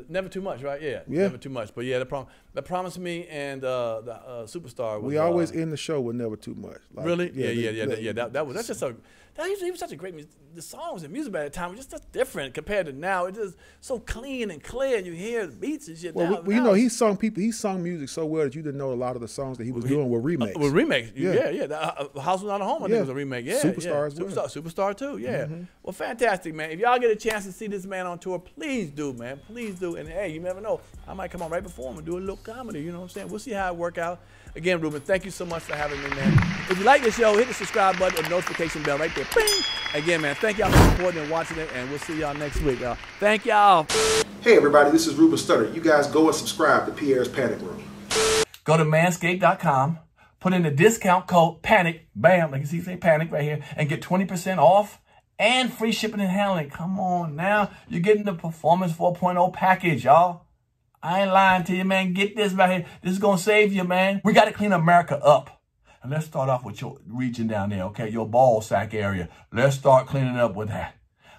Never Too Much, right? Yeah. Never Too Much. But yeah, the Promise Me and the Superstar. We always end the show with Never Too Much. Like, really? Yeah. That's just a. He was such a great music. The songs and music at the time were just different compared to now. It's just so clean and clear. You hear the beats and shit. Well, he sung music so well that you didn't know a lot of the songs that he was doing were remakes. Were remakes. Yeah. The House Was Not a Home, I think, was a remake. Yeah. Superstar as well. Superstar too. Yeah. Well, fantastic, man. If y'all get a chance to see this man on tour, please do, man. Please do. And hey, you never know. I might come on right before him and do a little comedy. You know what I'm saying? We'll see how it work out. Again, Ruben, thank you so much for having me, man. If you like the show, hit the subscribe button and notification bell right there. Bing! Again, man, thank y'all for supporting and watching it, and we'll see y'all next week, y'all. Thank y'all. Hey, everybody, this is Ruben Studdard. You guys go and subscribe to Pierre's Panic Room. Go to manscaped.com, put in the discount code PANIC, bam, like you see, say PANIC right here, and get 20% off and free shipping and handling. Come on now. You're getting the Performance 4.0 package, y'all. I ain't lying to you, man. Get this right here. This is going to save you, man. We got to clean America up. And let's start off with your region down there, okay? Your ball sack area. Let's start cleaning up with that.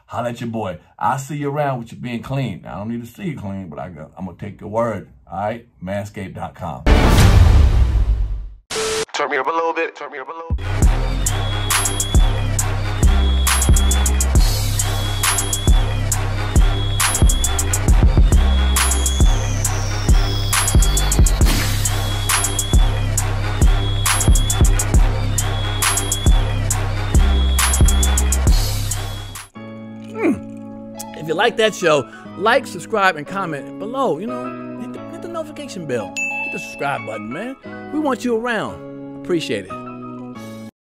Holla at your boy. I'll see you around with you being clean. I don't need to see you clean, but I'm going to take your word. All right? Manscaped.com. Turn me up a little bit. Turn me up a little bit. If you like that show, like, subscribe, and comment below. Hit the notification bell. Hit the subscribe button, man. We want you around. Appreciate it.